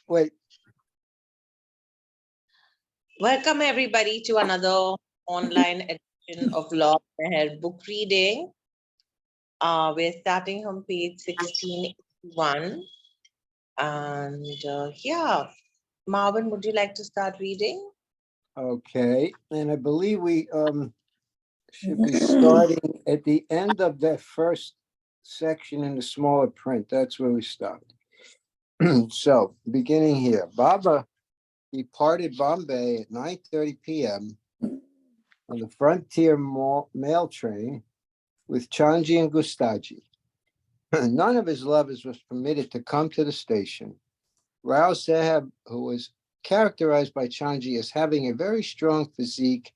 Wait, Welcome everybody to another online edition of Law MEHER book reading. We're starting from page 1681. And Marvin, would you like to start reading? okay. And I believe we should be starting at the end of that first section in the smaller print. That's where we stopped. So, beginning here, Baba departed Bombay at 9:30 p.m. on the Frontier Mail train with Chanji and Gustaji. None of his lovers was permitted to come to the station. Rao Saheb, who was characterized by Chanji as having a very strong physique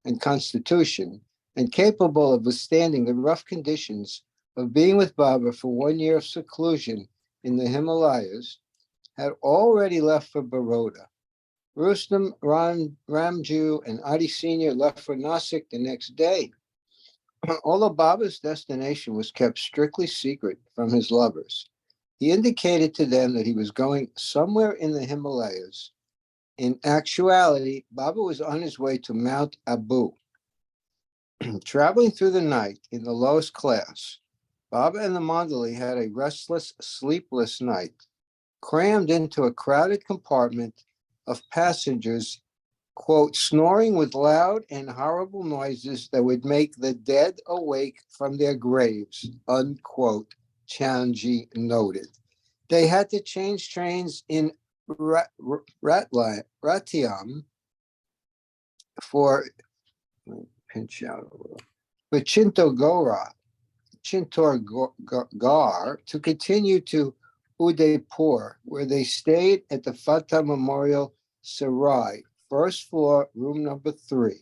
and constitution, and capable of withstanding the rough conditions of being with Baba for 1 year of seclusion in the Himalayas, had already left for Baroda. Rustam, Ramju, and Adi Sr. left for Nasik the next day. Although Baba's destination was kept strictly secret from his lovers, he indicated to them that he was going somewhere in the Himalayas. In actuality, Baba was on his way to Mount Abu. Traveling through the night in the lowest class, Baba and the Mandali had a restless, sleepless night, crammed into a crowded compartment of passengers, quote, snoring with loud and horrible noises that would make the dead awake from their graves, unquote, Chanji noted. They had to change trains in Ratiam for, pinch out a little, for Chintorgarh to continue to Udaipur, where they stayed at the Fatah Memorial Sarai, first floor, room number 3.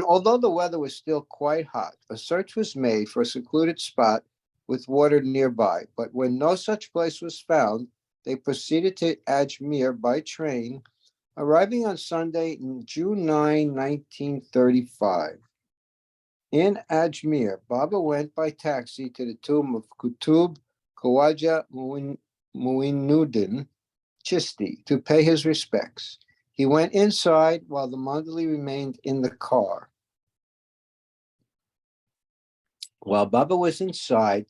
Although the weather was still quite hot, a search was made for a secluded spot with water nearby. But when no such place was found, they proceeded to Ajmer by train, arriving on Sunday, June 9, 1935. In Ajmer, Baba went by taxi to the tomb of Qutub Khawaja Muinuddin Chisti to pay his respects. He went inside while the Mandali remained in the car. While Baba was inside,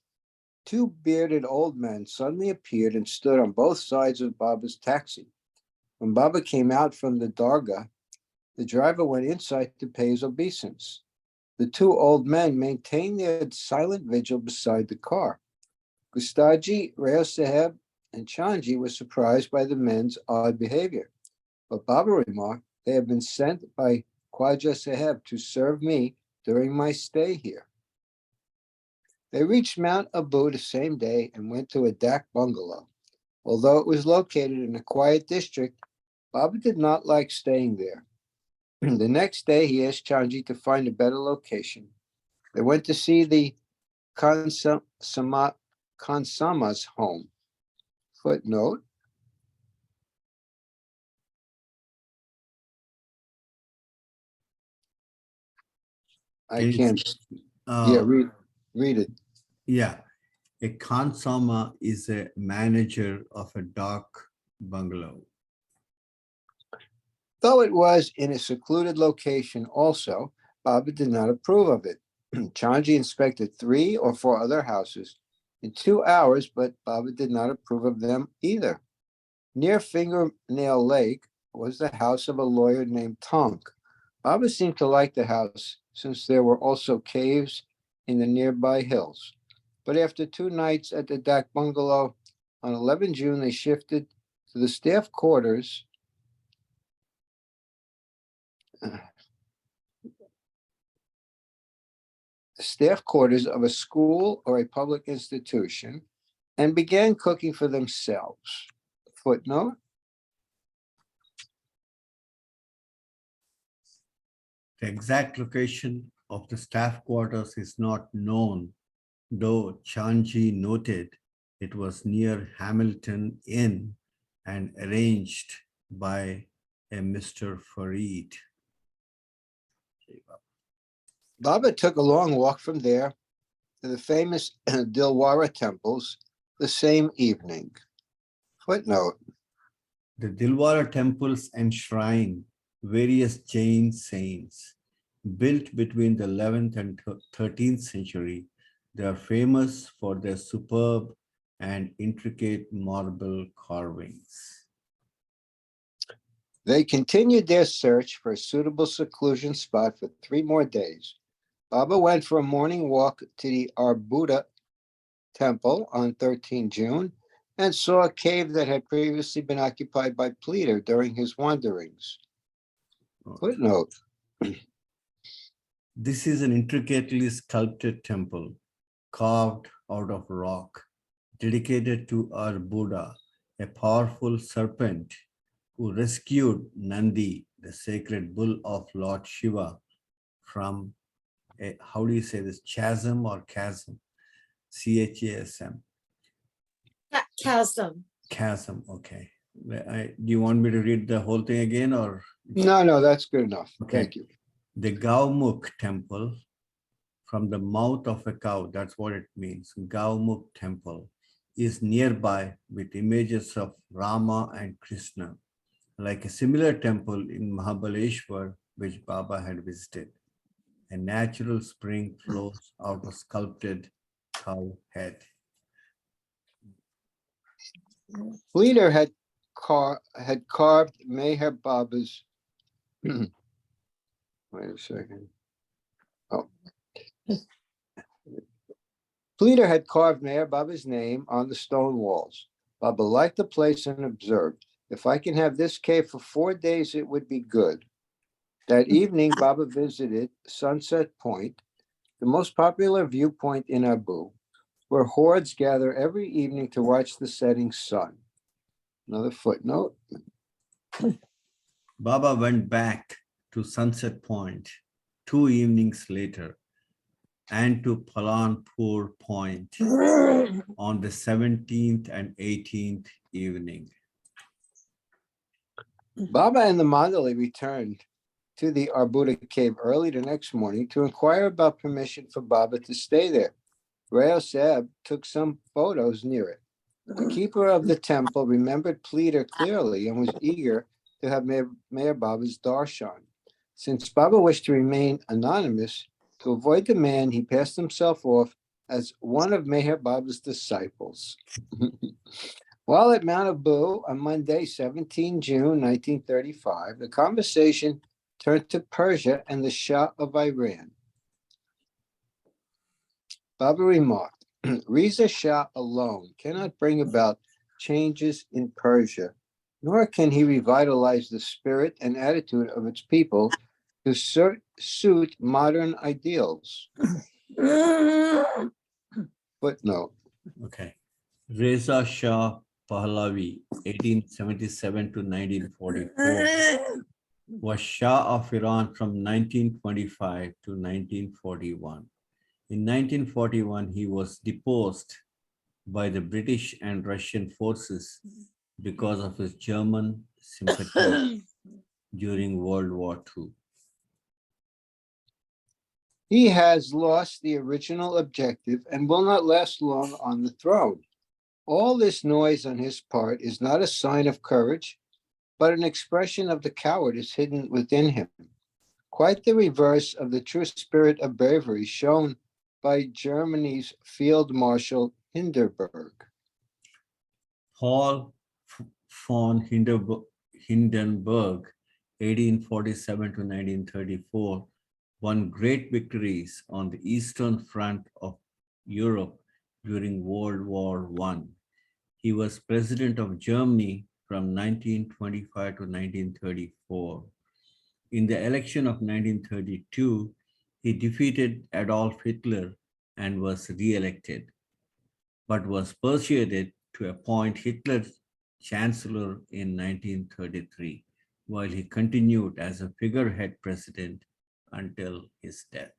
2 bearded old men suddenly appeared and stood on both sides of Baba's taxi. When Baba came out from the Dargah, the driver went inside to pay his obeisance. The 2 old men maintained their silent vigil beside the car. Gustaji, Rao Saheb, and Chanji were surprised by the men's odd behavior. But Baba remarked, they have been sent by Khwaja Saheb to serve me during my stay here. They reached Mount Abu the same day and went to a dak bungalow. Although it was located in a quiet district, Baba did not like staying there. The next day, he asked Chanji to find a better location. They went to see the Kansama's home. Footnote. I can't. Read it. Yeah. A Khansama is a manager of a dak bungalow. Though it was in a secluded location also, Baba did not approve of it. Chanji inspected 3 or 4 other houses in 2 hours, but Baba did not approve of them either. Near Fingernail Lake was the house of a lawyer named Tonk. Baba seemed to like the house since there were also caves in the nearby hills. But after 2 nights at the dak bungalow, on 11 June, they shifted to the staff quarters of a school or a public institution and began cooking for themselves. Footnote. The exact location of the staff quarters is not known, though Chanji noted it was near Hamilton Inn and arranged by a Mr. Farid. Baba took a long walk from there to the famous Dilwara temples the same evening. Footnote. The Dilwara temples enshrine various Jain saints. Built between the 11th and 13th century, they are famous for their superb and intricate marble carvings. They continued their search for a suitable seclusion spot for 3 more days. Baba went for a morning walk to the Arbuda temple on 13 June and saw a cave that had previously been occupied by Pleader during his wanderings. Footnote. This is an intricately sculpted temple carved out of rock, dedicated to our Buddha, a powerful serpent who rescued Nandi, the sacred bull of Lord Shiva, from a, how do you say this, chasm or chasm? C-H-A-S-M. Chasm. Chasm, okay. Do you want me to read the whole thing again or? No, that's good enough. Okay. Thank you. The Gaumukh temple, from the mouth of a cow, that's what it means. Gaumukh temple is nearby with images of Rama and Krishna, like a similar temple in Mahabaleshwar, which Baba had visited. A natural spring flows out of sculpted cow head. Pleader had carved Meher Baba's. Wait a second. Oh. Pleader had carved Meher Baba's name on the stone walls. Baba liked the place and observed, if I can have this cave for 4 days, it would be good. That evening, Baba visited Sunset Point, the most popular viewpoint in Abu, where hordes gather every evening to watch the setting sun. Another footnote. Baba went back to Sunset Point 2 evenings later and to Palanpur Point on the 17th and 18th evening. Baba and the Mandali returned to the Arbuda cave early the next morning to inquire about permission for Baba to stay there. Rayo Seb took some photos near it. The keeper of the temple remembered Pleader clearly and was eager to have Meher Baba's darshan. Since Baba wished to remain anonymous, to avoid demand, he passed himself off as one of Meher Baba's disciples. While at Mount Abu on Monday, 17 June 1935, the conversation turned to Persia and the Shah of Iran. Baba remarked, Reza Shah alone cannot bring about changes in Persia, nor can he revitalize the spirit and attitude of its people to suit modern ideals. Footnote. Okay. Reza Shah Pahlavi, 1877 to 1944, was Shah of Iran from 1925 to 1941. In 1941, he was deposed by the British and Russian forces because of his German sympathy during World War II. He has lost the original objective and will not last long on the throne. All this noise on his part is not a sign of courage, but an expression of the cowardice hidden within him. Quite the reverse of the true spirit of bravery shown by Germany's Field Marshal Hindenburg. Paul von Hindenburg, 1847 to 1934, won great victories on the Eastern Front of Europe during World War I. He was president of Germany from 1925 to 1934. In the election of 1932, he defeated Adolf Hitler and was re-elected, but was persuaded to appoint Hitler chancellor in 1933, while he continued as a figurehead president until his death.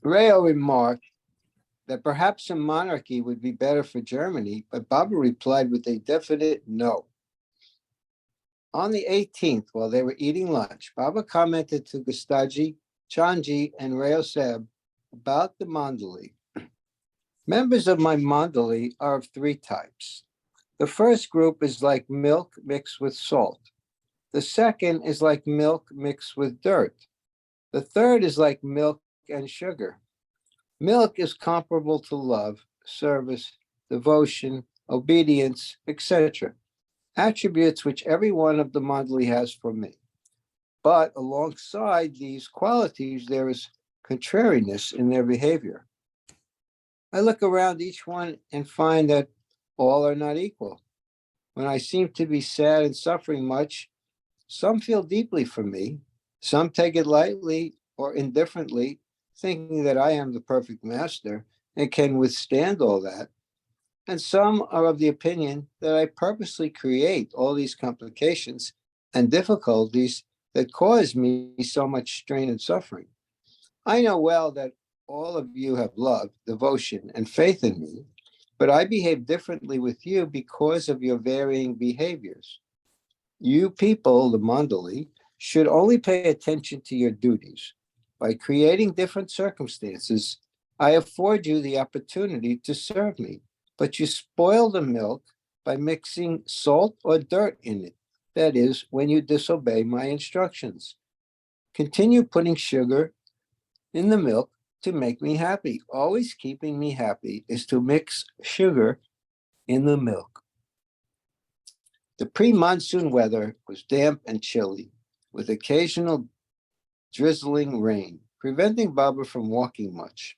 Rayo remarked that perhaps a monarchy would be better for Germany, but Baba replied with a definite no. On the 18th, while they were eating lunch, Baba commented to Gustaji, Chanji, and Rayo Seb about the Mandali. Members of my Mandali are of 3 types. The first group is like milk mixed with salt. The second is like milk mixed with dirt. The third is like milk and sugar. Milk is comparable to love, service, devotion, obedience, etc., attributes which every one of the mandali has for me. But alongside these qualities, there is contrariness in their behavior. I look around each one and find that all are not equal. When I seem to be sad and suffering much, some feel deeply for me, some take it lightly or indifferently, thinking that I am the perfect master and can withstand all that. And some are of the opinion that I purposely create all these complications and difficulties that cause me so much strain and suffering. I know well that all of you have love, devotion, and faith in me, but I behave differently with you because of your varying behaviors. You people, the mandali, should only pay attention to your duties. By creating different circumstances, I afford you the opportunity to serve me, but you spoil the milk by mixing salt or dirt in it. That is, when you disobey my instructions. Continue putting sugar in the milk to make me happy. Always keeping me happy is to mix sugar in the milk. The pre-monsoon weather was damp and chilly, with occasional drizzling rain, preventing Baba from walking much.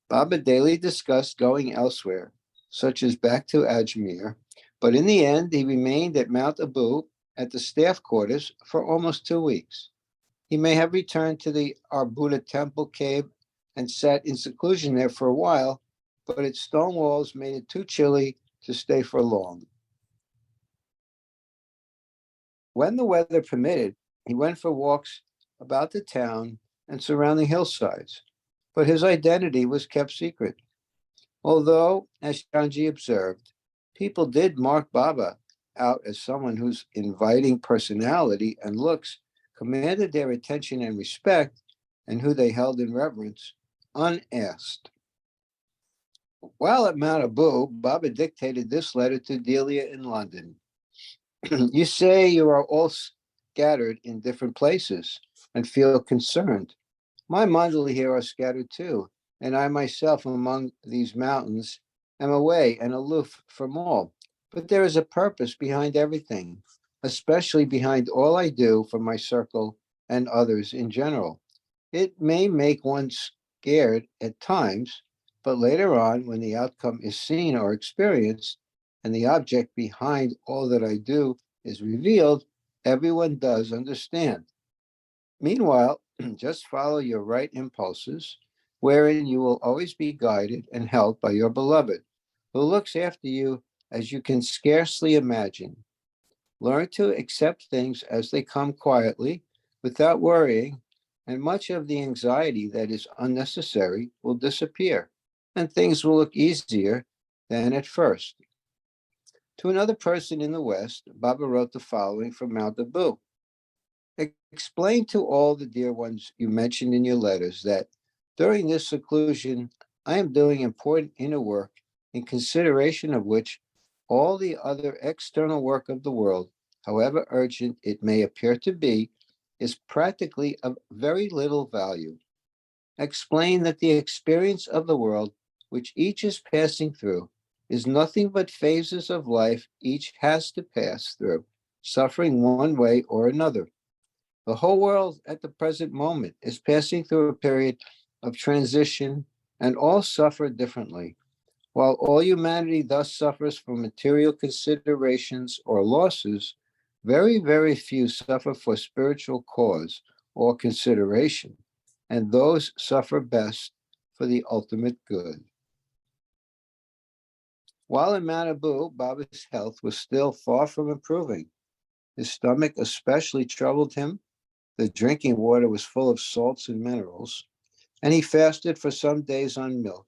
Baba daily discussed going elsewhere, such as back to Ajmer, but in the end, he remained at Mount Abu at the staff quarters for almost 2 weeks. He may have returned to the Arbuda temple cave and sat in seclusion there for a while, but its stone walls made it too chilly to stay for long. When the weather permitted, he went for walks about the town and surrounding hillsides, but his identity was kept secret. Although, as Shanji observed, people did mark Baba out as someone whose inviting personality and looks commanded their attention and respect, and who they held in reverence, unasked. While at Mount Abu, Baba dictated this letter to Delia in London. You say you are all scattered in different places and feel concerned. My mandali here are scattered too, and I myself among these mountains am away and aloof from all. But there is a purpose behind everything, especially behind all I do for my circle and others in general. It may make one scared at times, but later on, when the outcome is seen or experienced, and the object behind all that I do is revealed, everyone does understand. Meanwhile, just follow your right impulses, wherein you will always be guided and helped by your beloved, who looks after you as you can scarcely imagine. Learn to accept things as they come quietly, without worrying, and much of the anxiety that is unnecessary will disappear, and things will look easier than at first. To another person in the West, Baba wrote the following from Mount Abu. Explain to all the dear ones you mentioned in your letters that during this seclusion, I am doing important inner work in consideration of which all the other external work of the world, however urgent it may appear to be, is practically of very little value. Explain that the experience of the world, which each is passing through, is nothing but phases of life each has to pass through, suffering one way or another. The whole world at the present moment is passing through a period of transition, and all suffer differently. While all humanity thus suffers from material considerations or losses, very, very few suffer for spiritual cause or consideration, and those suffer best for the ultimate good. While in Mount Abu, Baba's health was still far from improving. His stomach especially troubled him. The drinking water was full of salts and minerals, and he fasted for some days on milk.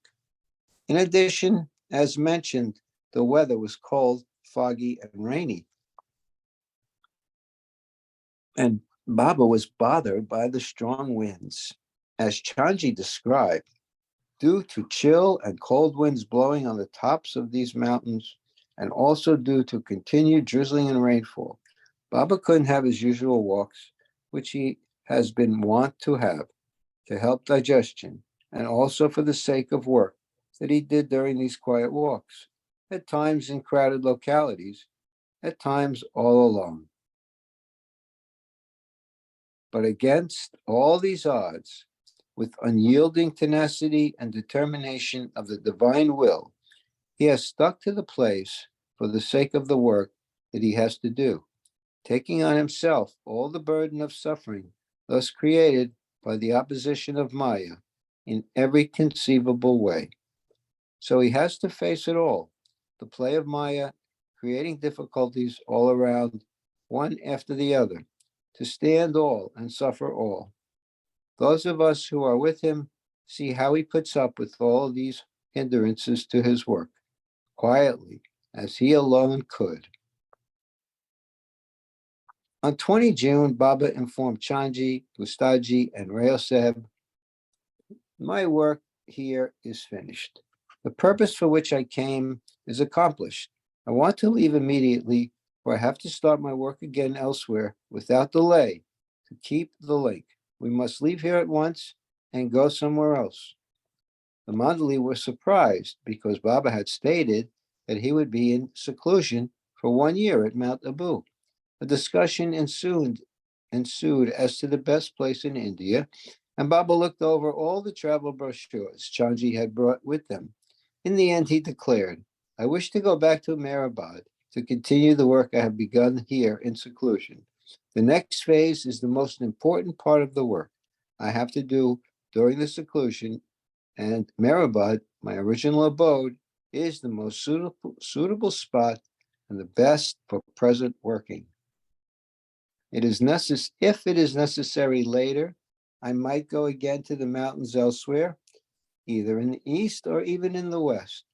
In addition, as mentioned, the weather was cold, foggy, and rainy. And Baba was bothered by the strong winds. As Chanji described, due to chill and cold winds blowing on the tops of these mountains, and also due to continued drizzling and rainfall, Baba couldn't have his usual walks, which he has been wont to have, to help digestion, and also for the sake of work that he did during these quiet walks, at times in crowded localities, at times all alone. But against all these odds, with unyielding tenacity and determination of the divine will, he has stuck to the place for the sake of the work that he has to do, taking on himself all the burden of suffering thus created by the opposition of Maya in every conceivable way. So he has to face it all, the play of Maya, creating difficulties all around, one after the other, to stand all and suffer all. Those of us who are with him see how he puts up with all of these hindrances to his work, quietly, as he alone could. On 20 June, Baba informed Chanji, Gustaji, and Rayoseb, my work here is finished. The purpose for which I came is accomplished. I want to leave immediately, for I have to start my work again elsewhere without delay to keep the link. We must leave here at once and go somewhere else. The Mandali were surprised because Baba had stated that he would be in seclusion for 1 year at Mount Abu. A discussion ensued as to the best place in India, and Baba looked over all the travel brochures Chanji had brought with them. In the end, he declared, I wish to go back to Meherabad to continue the work I have begun here in seclusion. The next phase is the most important part of the work I have to do during the seclusion, and Meherabad, my original abode, is the most suitable spot and the best for present working. If it is necessary later, I might go again to the mountains elsewhere, either in the east or even in the west.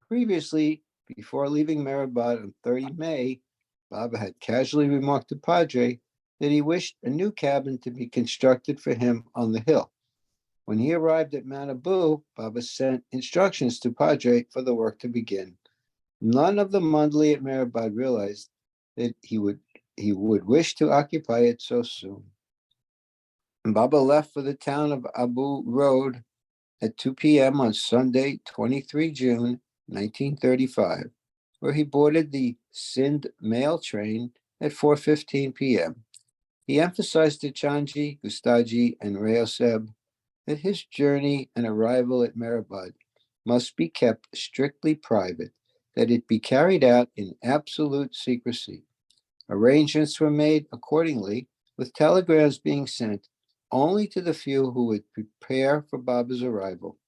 Previously, before leaving Meherabad on 30 May, Baba had casually remarked to Padre that he wished a new cabin to be constructed for him on the hill. When he arrived at Mount Abu, Baba sent instructions to Padre for the work to begin. None of the Mandali at Meherabad realized that he would wish to occupy it so soon. Baba left for the town of Abu Road at 2 p.m. on Sunday, 23 June, 1935, where he boarded the Sindh mail train at 4:15 p.m. He emphasized to Chanji, Gustaji, and Rayoseb that his journey and arrival at Meherabad must be kept strictly private, that it be carried out in absolute secrecy. Arrangements were made accordingly, with telegrams being sent only to the few who would prepare for Baba's arrival.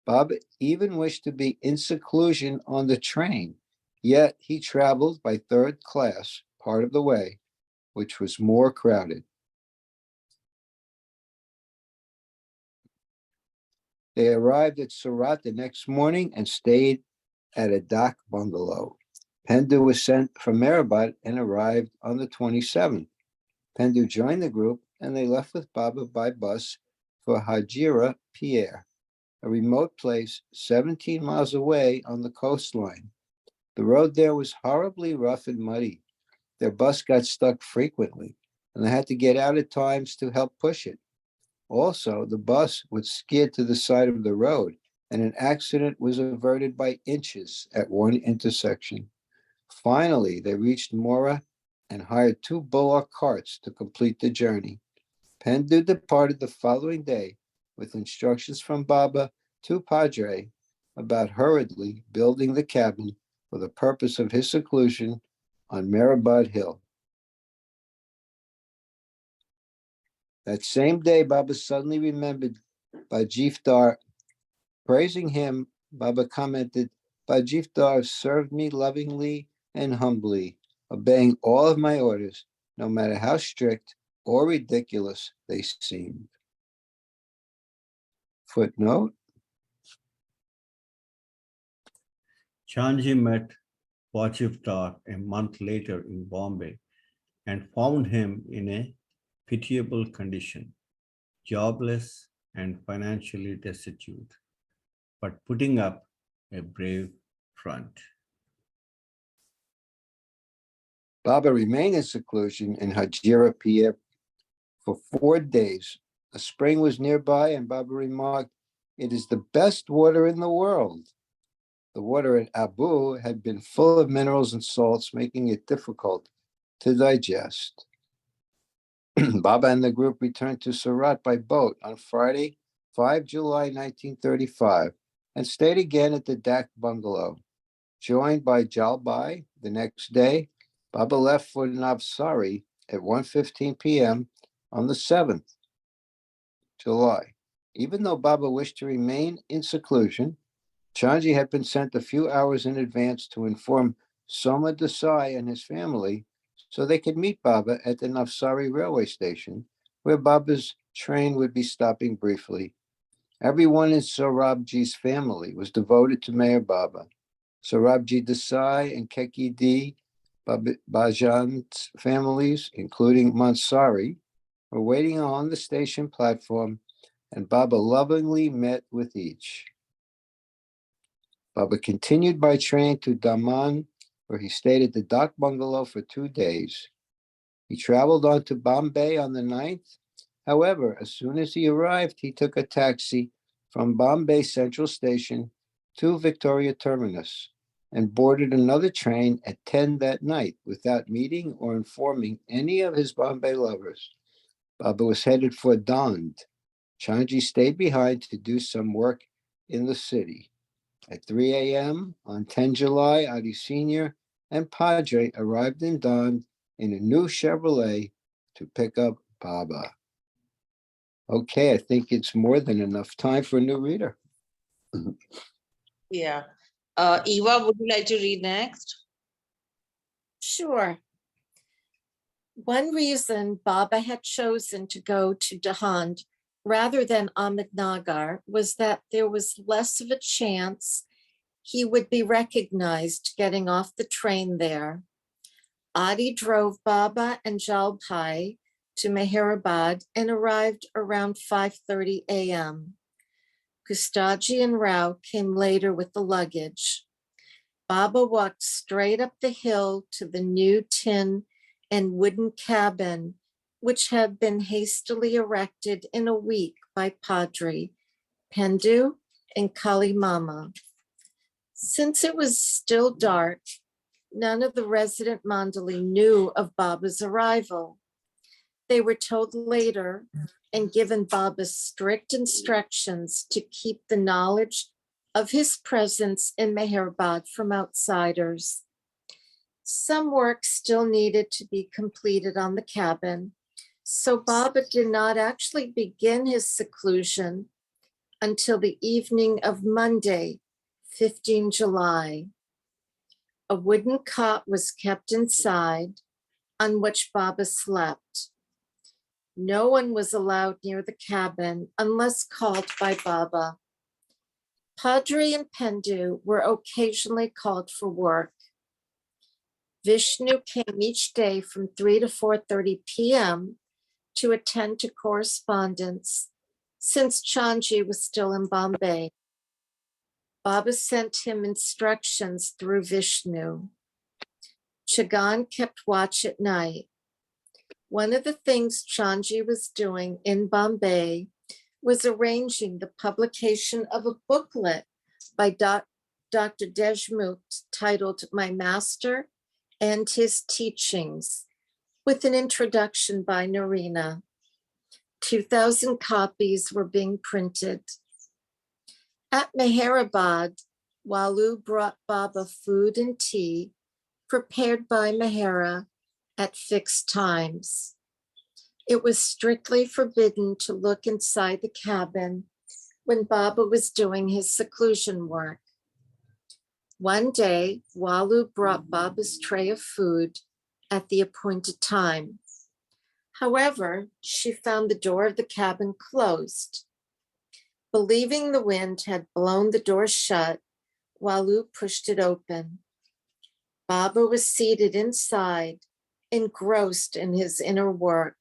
Baba even wished to be in seclusion on the train, yet he traveled by third class part of the way, which was more crowded. They arrived at Surat the next morning and stayed at a dak bungalow. Pendu was sent from Meherabad and arrived on the 27th. Pendu joined the group and they left with Baba by bus for Hajira Pierre, a remote place 17 miles away on the coastline. The road there was horribly rough and muddy. Their bus got stuck frequently, and they had to get out at times to help push it. Also, the bus would skid to the side of the road, and an accident was averted by inches at one intersection. Finally, they reached Mora and hired 2 bullock carts to complete the journey. Pendu departed the following day with instructions from Baba to Padre about hurriedly building the cabin for the purpose of his seclusion on Meherabad Hill. That same day, Baba suddenly remembered Bajifdar. Praising him, Baba commented, Bajifdar served me lovingly and humbly, obeying all of my orders, no matter how strict or ridiculous they seemed. Footnote. Chanji met Bajifdar a month later in Bombay and found him in a pitiable condition, jobless and financially destitute, but putting up a brave front. Baba remained in seclusion in Hajira Pier for 4 days. A spring was nearby, and Baba remarked, "It is the best water in the world." The water at Abu had been full of minerals and salts, making it difficult to digest. Baba and the group returned to Surat by boat on Friday, 5 July 1935, and stayed again at the Dak bungalow. Joined by Jalbai the next day, Baba left for Navsari at 1:15 p.m. on the 7th July. Even though Baba wished to remain in seclusion, Chanji had been sent a few hours in advance to inform Soma Desai and his family so they could meet Baba at the Navsari railway station, where Baba's train would be stopping briefly. Everyone in Sorabji's family was devoted to Meher Baba. Sorabji Desai and Keki D. Bajan's families, including Mansari, were waiting on the station platform, and Baba lovingly met with each. Baba continued by train to Daman, where he stayed at the Dak bungalow for 2 days. He traveled on to Bombay on the 9th. However, as soon as he arrived, he took a taxi from Bombay Central Station to Victoria Terminus and boarded another train at 10 that night without meeting or informing any of his Bombay lovers. Baba was headed for Dand. Chanji stayed behind to do some work in the city. At 3 a.m. on 10 July, Adi Sr. and Padre arrived in Dand in a new Chevrolet to pick up Baba. Okay, I think it's more than enough time for a new reader. Yeah. Eva, would you like to read next? Sure. One reason Baba had chosen to go to Dahand rather than Ahmednagar was that there was less of a chance he would be recognized getting off the train there. Adi drove Baba and Jalbhai to Meherabad and arrived around 5:30 a.m. Kustaji and Rao came later with the luggage. Baba walked straight up the hill to the new tin and wooden cabin, which had been hastily erected in a week by Padre, Pendu, and Kali Mama. Since it was still dark, none of the resident Mandali knew of Baba's arrival. They were told later and given Baba strict instructions to keep the knowledge of his presence in Meherabad from outsiders. Some work still needed to be completed on the cabin, so Baba did not actually begin his seclusion until the evening of Monday, 15 July. A wooden cot was kept inside on which Baba slept. No one was allowed near the cabin unless called by Baba. Padre and Pendu were occasionally called for work. Vishnu came each day from 3 to 4:30 p.m. to attend to correspondence since Chanji was still in Bombay. Baba sent him instructions through Vishnu. Chagan kept watch at night. One of the things Chanji was doing in Bombay was arranging the publication of a booklet by Dr. Deshmukh titled My Master and His Teachings, with an introduction by Narina. 2,000 copies were being printed. At Meherabad, Walu brought Baba food and tea prepared by Mehera at fixed times. It was strictly forbidden to look inside the cabin when Baba was doing his seclusion work. One day, Walu brought Baba's tray of food at the appointed time. However, she found the door of the cabin closed. Believing the wind had blown the door shut, Walu pushed it open. Baba was seated inside, engrossed in his inner work.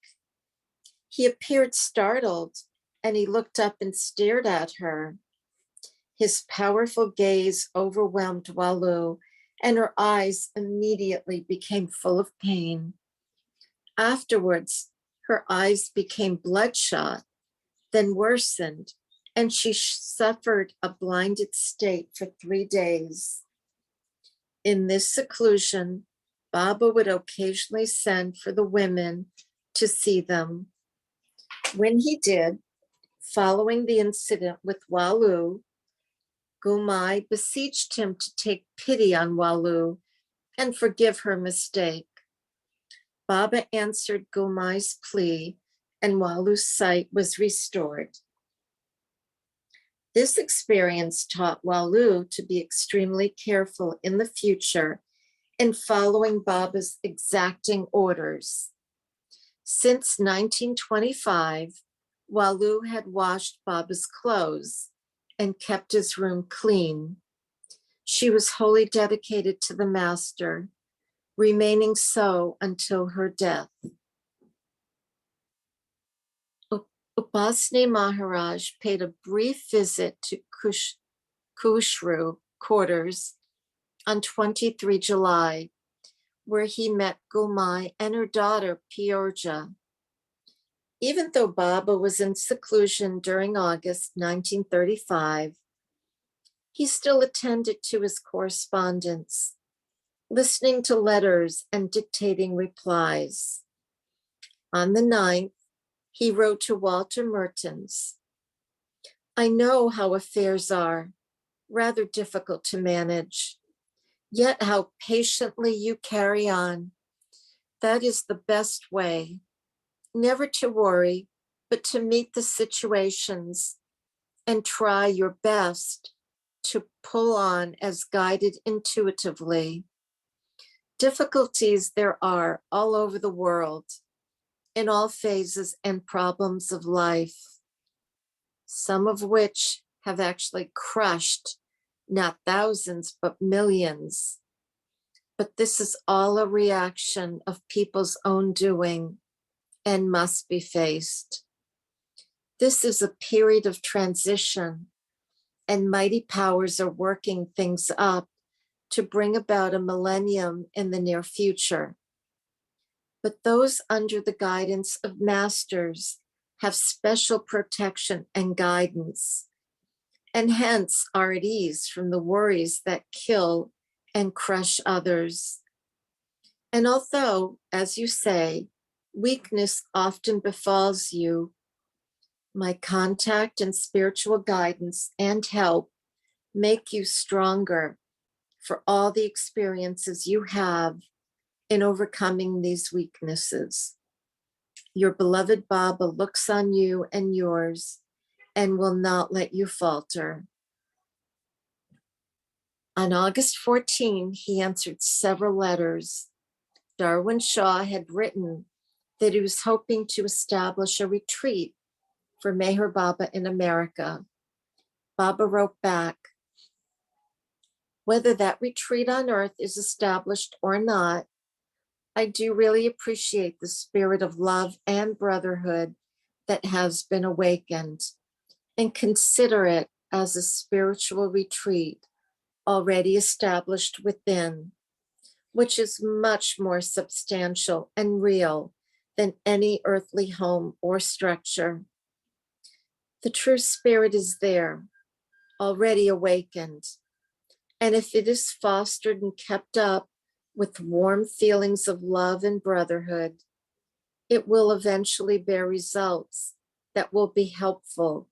He appeared startled, and he looked up and stared at her. His powerful gaze overwhelmed Walu, and her eyes immediately became full of pain. Afterwards, her eyes became bloodshot, then worsened, and she suffered a blinded state for 3 days. In this seclusion, Baba would occasionally send for the women to see them. When he did, following the incident with Walu, Gumai beseeched him to take pity on Walu and forgive her mistake. Baba answered Gumai's plea, and Walu's sight was restored. This experience taught Walu to be extremely careful in the future in following Baba's exacting orders. Since 1925, Walu had washed Baba's clothes and kept his room clean. She was wholly dedicated to the master, remaining so until her death. Upasni Maharaj paid a brief visit to Kushru quarters on 23 July, where he met Gumai and her daughter Piorja. Even though Baba was in seclusion during August 1935, he still attended to his correspondence, listening to letters and dictating replies. On the 9th, he wrote to Walter Mertens, "I know how affairs are, rather difficult to manage, yet how patiently you carry on. That is the best way. Never to worry, but to meet the situations and try your best to pull on as guided intuitively. Difficulties there are all over the world, in all phases and problems of life, some of which have actually crushed not thousands, but millions. But this is all a reaction of people's own doing and must be faced. This is a period of transition, and mighty powers are working things up to bring about a millennium in the near future. But those under the guidance of masters have special protection and guidance, and hence are at ease from the worries that kill and crush others. And although, as you say, weakness often befalls you, my contact and spiritual guidance and help make you stronger for all the experiences you have in overcoming these weaknesses. Your beloved Baba looks on you and yours and will not let you falter." On August 14, he answered several letters. Darwin Shaw had written that he was hoping to establish a retreat for Meher Baba in America. Baba wrote back, "Whether that retreat on earth is established or not, I do really appreciate the spirit of love and brotherhood that has been awakened, and consider it as a spiritual retreat already established within, which is much more substantial and real than any earthly home or structure. The true spirit is there, already awakened, and if it is fostered and kept up with warm feelings of love and brotherhood, it will eventually bear results that will be helpful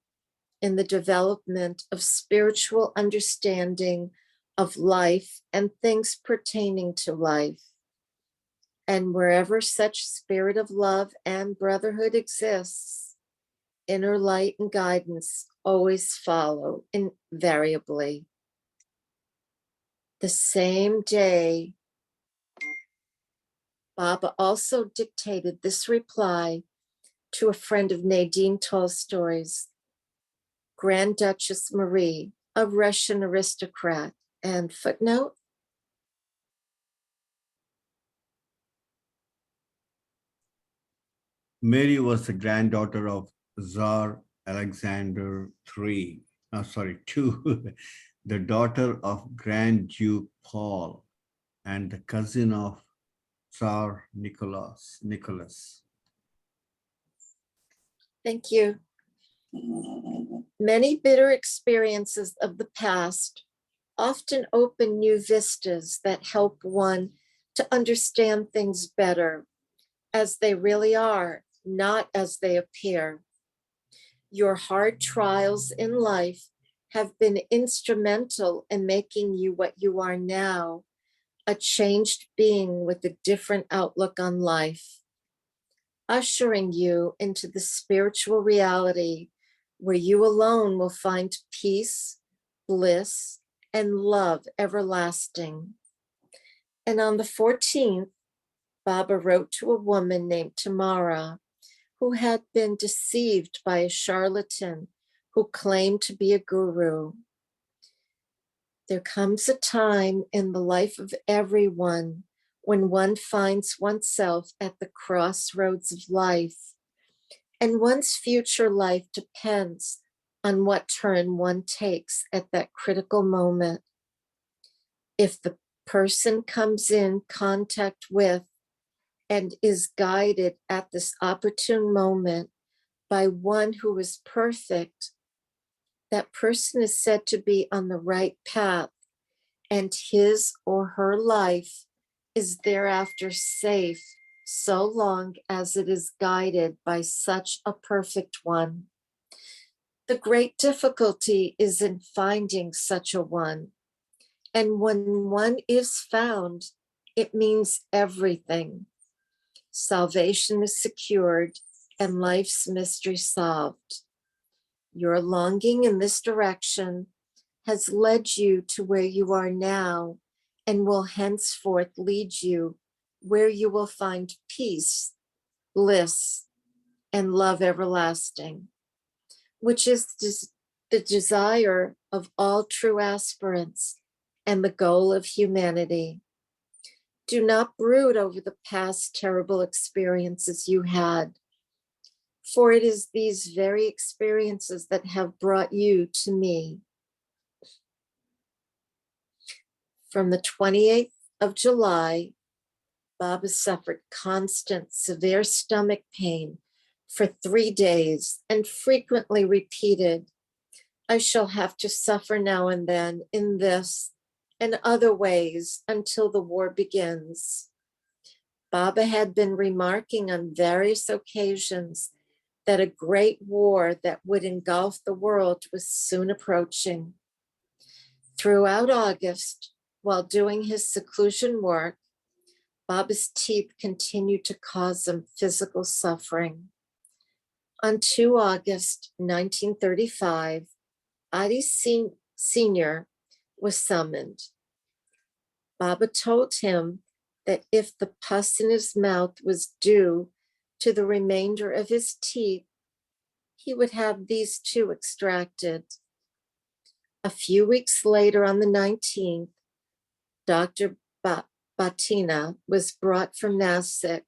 in the development of spiritual understanding of life and things pertaining to life. And wherever such spirit of love and brotherhood exists, inner light and guidance always follow invariably." The same day, Baba also dictated this reply to a friend of Nadine Tolstoy's, Grand Duchess Marie, a Russian aristocrat. And footnote, Mary was the granddaughter of Tsar Alexander II, the daughter of Grand Duke Paul and the cousin of Tsar Nicholas. Thank you. Many bitter experiences of the past often open new vistas that help one to understand things better as they really are, not as they appear. Your hard trials in life have been instrumental in making you what you are now, a changed being with a different outlook on life, ushering you into the spiritual reality where you alone will find peace, bliss, and love everlasting. And on the 14th, Baba wrote to a woman named Tamara, who had been deceived by a charlatan who claimed to be a guru. There comes a time in the life of everyone when one finds oneself at the crossroads of life, and one's future life depends on what turn one takes at that critical moment. If the person comes in contact with and is guided at this opportune moment by one who is perfect, that person is said to be on the right path, and his or her life is thereafter safe so long as it is guided by such a perfect one. The great difficulty is in finding such a one. And when one is found, it means everything. Salvation is secured and life's mystery solved. Your longing in this direction has led you to where you are now and will henceforth lead you where you will find peace, bliss, and love everlasting, which is the desire of all true aspirants and the goal of humanity. Do not brood over the past terrible experiences you had, for it is these very experiences that have brought you to me. From the 28th of July, Baba suffered constant, severe stomach pain for 3 days and frequently repeated, "I shall have to suffer now and then in this and other ways until the war begins." Baba had been remarking on various occasions that a great war that would engulf the world was soon approaching. Throughout August, while doing his seclusion work, Baba's teeth continued to cause him physical suffering. On 2 August 1935, Adi Sr. was summoned. Baba told him that if the pus in his mouth was due to the remainder of his teeth, he would have these too extracted. A few weeks later, on the 19th, Dr. Batina was brought from Nasik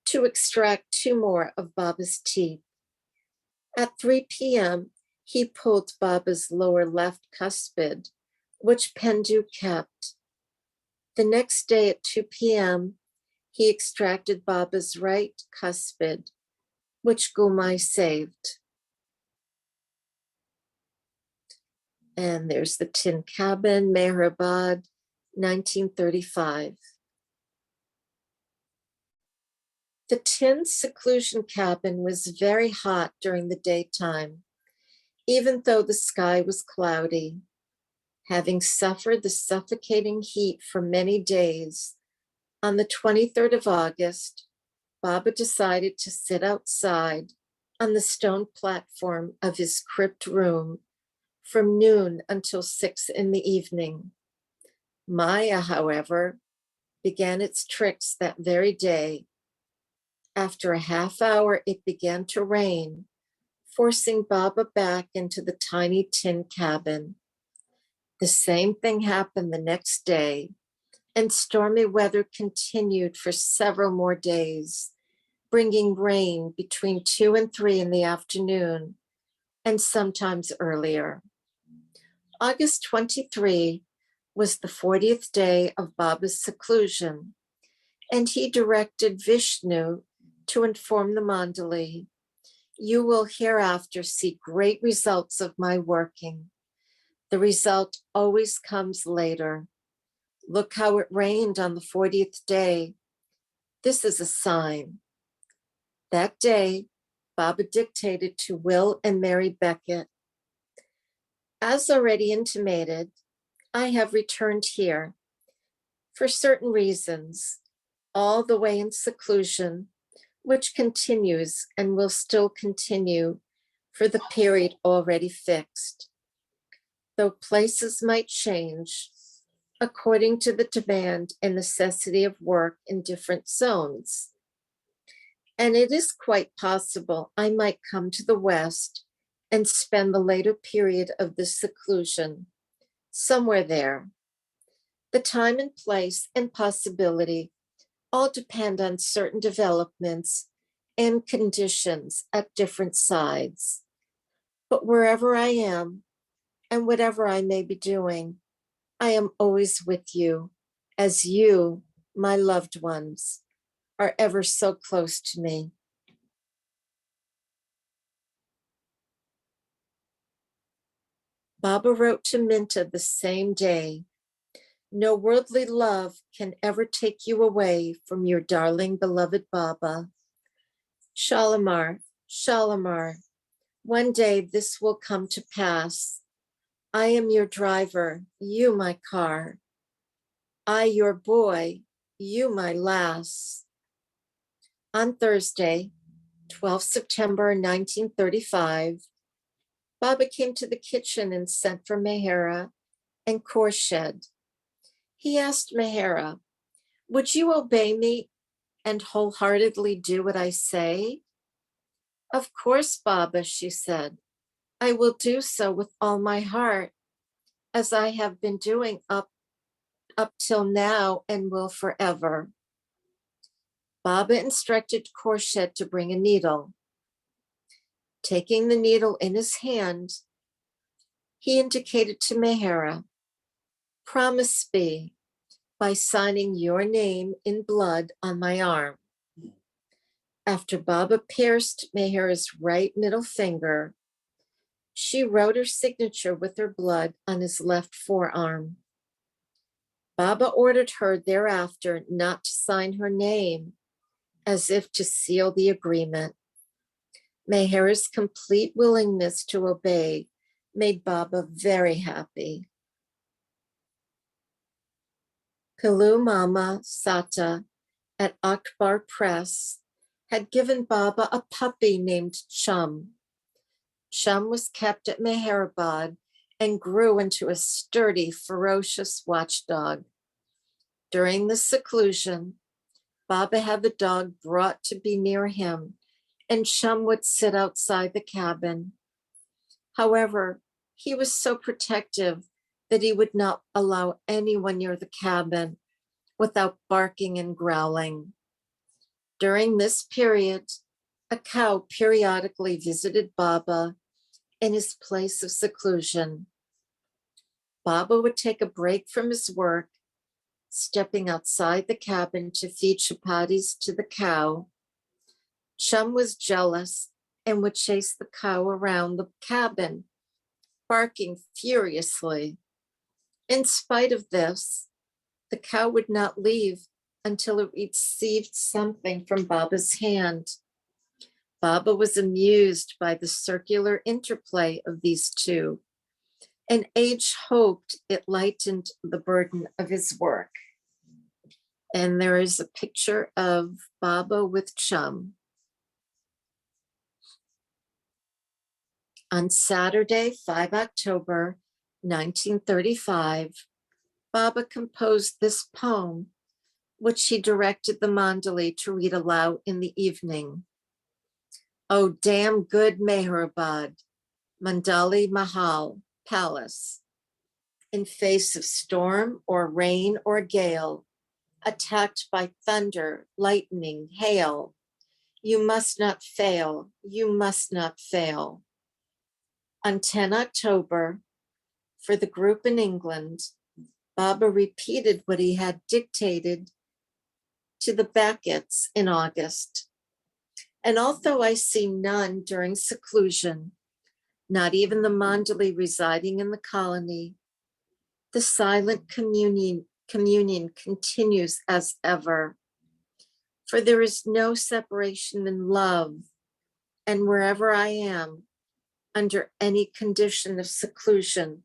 to extract 2 more of Baba's teeth. At 3 p.m., he pulled Baba's lower left cuspid, which Pendu kept. The next day at 2 p.m., he extracted Baba's right cuspid, which Gumai saved. And there's the tin cabin, MEHER, 1935. The tin seclusion cabin was very hot during the daytime, even though the sky was cloudy. Having suffered the suffocating heat for many days, on the 23rd of August, Baba decided to sit outside on the stone platform of his crypt room from noon until 6 in the evening. Maya, however, began its tricks that very day. After a half hour, it began to rain, forcing Baba back into the tiny tin cabin. The same thing happened the next day, and stormy weather continued for several more days, bringing rain between 2 and 3 in the afternoon, and sometimes earlier. August 23 was the 40th day of Baba's seclusion, and he directed Vishnu to inform the Mandali, "You will hereafter see great results of my working. The result always comes later. Look how it rained on the 40th day. This is a sign." That day, Baba dictated to Will and Mary Beckett, "As already intimated, I have returned here for certain reasons, all the way in seclusion, which continues and will still continue for the period already fixed. Though places might change according to the demand and necessity of work in different zones. And it is quite possible I might come to the West and spend the later period of this seclusion somewhere there. The time and place and possibility all depend on certain developments and conditions at different sides. But wherever I am and whatever I may be doing, I am always with you, as you, my loved ones, are ever so close to me." Baba wrote to Minta the same day, "No worldly love can ever take you away from your darling beloved Baba. Shalimar, Shalimar, one day this will come to pass. I am your driver, you my car. I your boy, you my lass." On Thursday, 12 September 1935, Baba came to the kitchen and sent for Mehera and Khorshid. He asked Mehera, "Would you obey me and wholeheartedly do what I say?" "Of course, Baba," she said. "I will do so with all my heart, as I have been doing up till now and will forever." Baba instructed Khorshid to bring a needle. Taking the needle in his hand, he indicated to Mehera, "Promise me by signing your name in blood on my arm." After Baba pierced Mehera's right middle finger, she wrote her signature with her blood on his left forearm. Baba ordered her thereafter not to sign her name, as if to seal the agreement. Meher's complete willingness to obey made Baba very happy. Pilu Mama Sata at Akbar Press had given Baba a puppy named Chum. Chum was kept at Meherabad and grew into a sturdy, ferocious watchdog. During the seclusion, Baba had the dog brought to be near him, and Chum would sit outside the cabin. However, he was so protective that he would not allow anyone near the cabin without barking and growling. During this period, a cow periodically visited Baba in his place of seclusion. Baba would take a break from his work, stepping outside the cabin to feed chapatis to the cow. Chum was jealous and would chase the cow around the cabin, barking furiously. In spite of this, the cow would not leave until it received something from Baba's hand. Baba was amused by the circular interplay of these two, and age hoped it lightened the burden of his work. And there is a picture of Baba with Chum. On Saturday, 5 October 1935, Baba composed this poem, which he directed the Mandali to read aloud in the evening. "Oh, damn good Meherabad, Mandali Mahal, palace. In face of storm or rain or gale, attacked by thunder, lightning, hail, you must not fail, you must not fail." On 10 October, for the group in England, Baba repeated what he had dictated to the Becketts in August. And although I see none during seclusion, not even the Mandali residing in the colony, the silent communion continues as ever. For there is no separation in love, and wherever I am, under any condition of seclusion,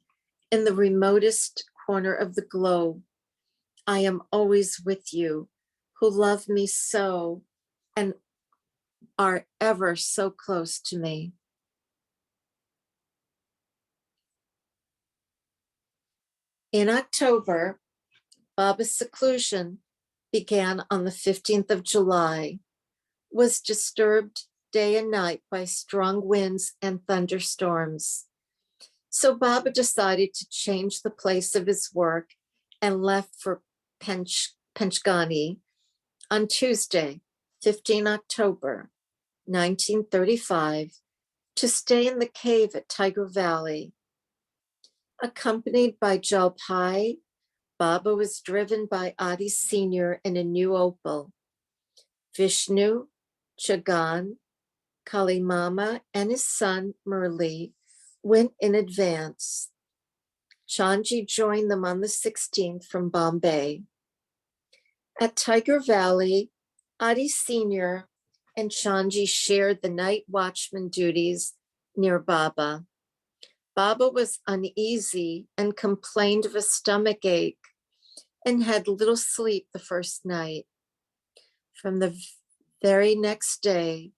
in the remotest corner of the globe, I am always with you, who love me so and are ever so close to me. In October, Baba's seclusion began on the 15th of July, was disturbed day and night by strong winds and thunderstorms. So Baba decided to change the place of his work and left for Panchgani on Tuesday, 15 October, 1935, to stay in the cave at Tiger Valley. Accompanied by Jalpai, Baba was driven by Adi Sr. in a new Opel. Vishnu, Chagan, Kali Mama, and his son Murli went in advance. Chanji joined them on the 16th from Bombay. At Tiger Valley, Adi Sr. and Chanji shared the night watchman duties near Baba. Baba was uneasy and complained of a stomach ache and had little sleep the first night. From the very next day,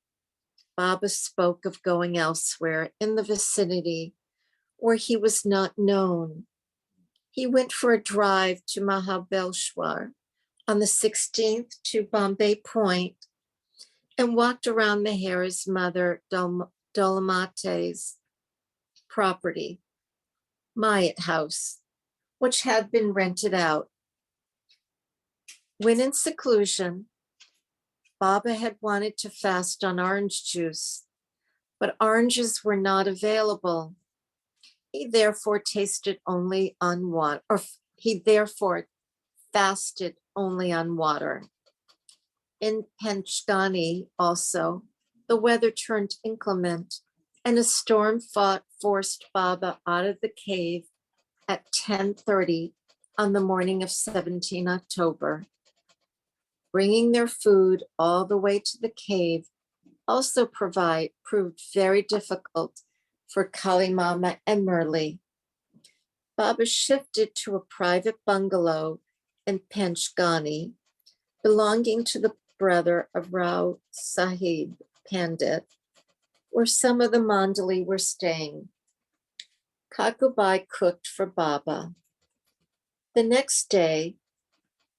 Baba spoke of going elsewhere in the vicinity where he was not known. He went for a drive to Mahabaleshwar on the 16th to Bombay Point and walked around Meher's mother Dolamate's property, Mayat House, which had been rented out. When in seclusion, Baba had wanted to fast on orange juice, but oranges were not available. He therefore tasted only on water, or he therefore fasted only on water. In Panchgani also, the weather turned inclement and a storm forced Baba out of the cave at 10:30 on the morning of 17 October. Bringing their food all the way to the cave also proved very difficult for Kali Mama and Murli. Baba shifted to a private bungalow in Panchgani, belonging to the brother of Rao Sahib Pandit, where some of the Mandali were staying. Kakubai cooked for Baba. The next day,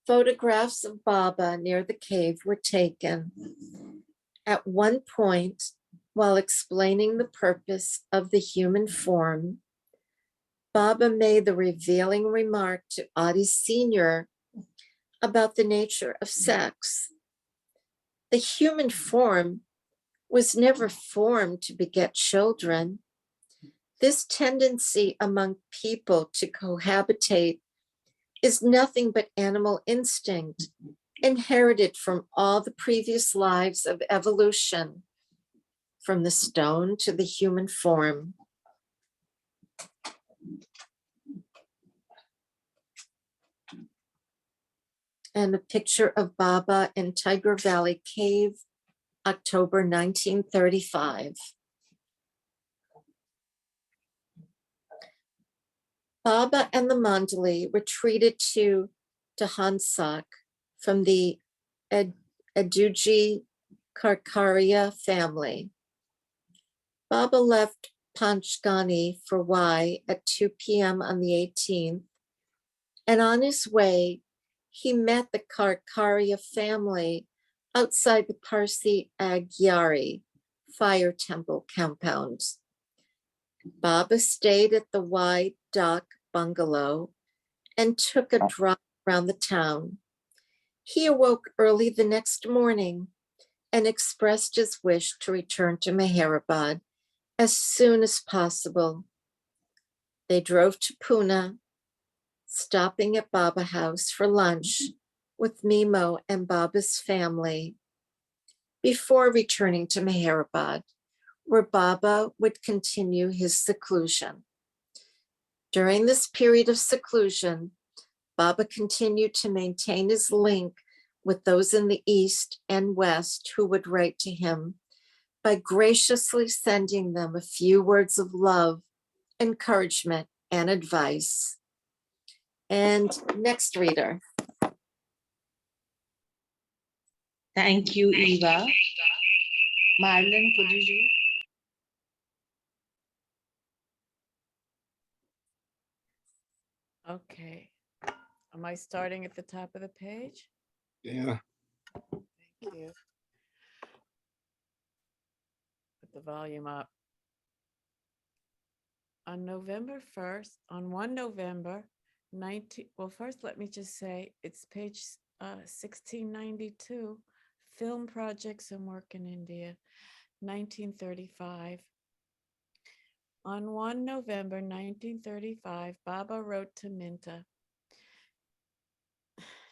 photographs of Baba near the cave were taken. At one point, while explaining the purpose of the human form, Baba made the revealing remark to Adi Sr. about the nature of sex. The human form was never formed to beget children. This tendency among people to cohabitate is nothing but animal instinct inherited from all the previous lives of evolution, from the stone to the human form. And a picture of Baba in Tiger Valley Cave, October 1935. Baba and the Mandali retreated to Dahansak from the Hinduja Karkaria family. Baba left Panchgani for Y at 2 p.m. on the 18th, and on his way, he met the Karkaria family outside the Parsi Agyari fire temple compound. Baba stayed at the Y Dock bungalow and took a drive around the town. He awoke early the next morning and expressed his wish to return to Meherabad as soon as possible. They drove to Pune, stopping at Baba House for lunch with Mimo and Baba's family before returning to Meherabad, where Baba would continue his seclusion. During this period of seclusion, Baba continued to maintain his link with those in the East and West who would write to him by graciously sending them a few words of love, encouragement, and advice. And next reader. Thank you, Eva. Marlon, could you read? Okay. Am I starting at the top of the page? Yeah. Thank you. Put the volume up. On November 1st, on 1 November 19, well, first let me just say it's page 1692, Film Projects and Work in India, 1935. On 1 November 1935, Baba wrote to Minta,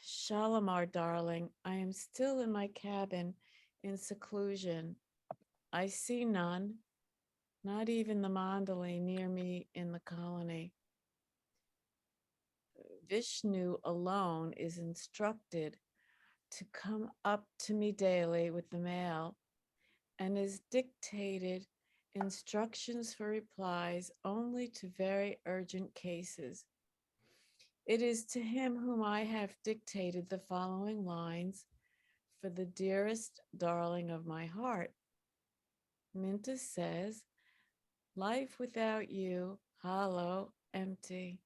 Shalimar, darling, I am still in my cabin in seclusion. I see none, not even the mandali near me in the colony. Vishnu alone is instructed to come up to me daily with the mail and is dictated instructions for replies only to very urgent cases. It is to him whom I have dictated the following lines for the dearest darling of my heart. Minta says, life without you, hollow, empty.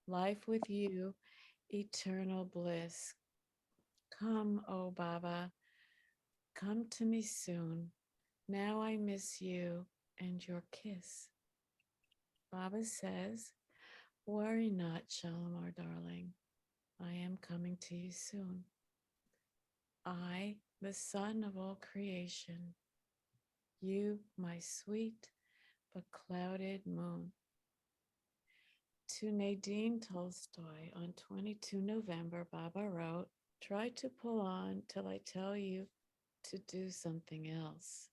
Life with you, eternal bliss. Come, O Baba, come to me soon. Now I miss you and your kiss. Baba says, worry not, Shalimar, darling. I am coming to you soon. I, the son of all creation, you, my sweet but clouded moon. To Nadine Tolstoy on 22 November, Baba wrote, try to pull on till I tell you to do something else.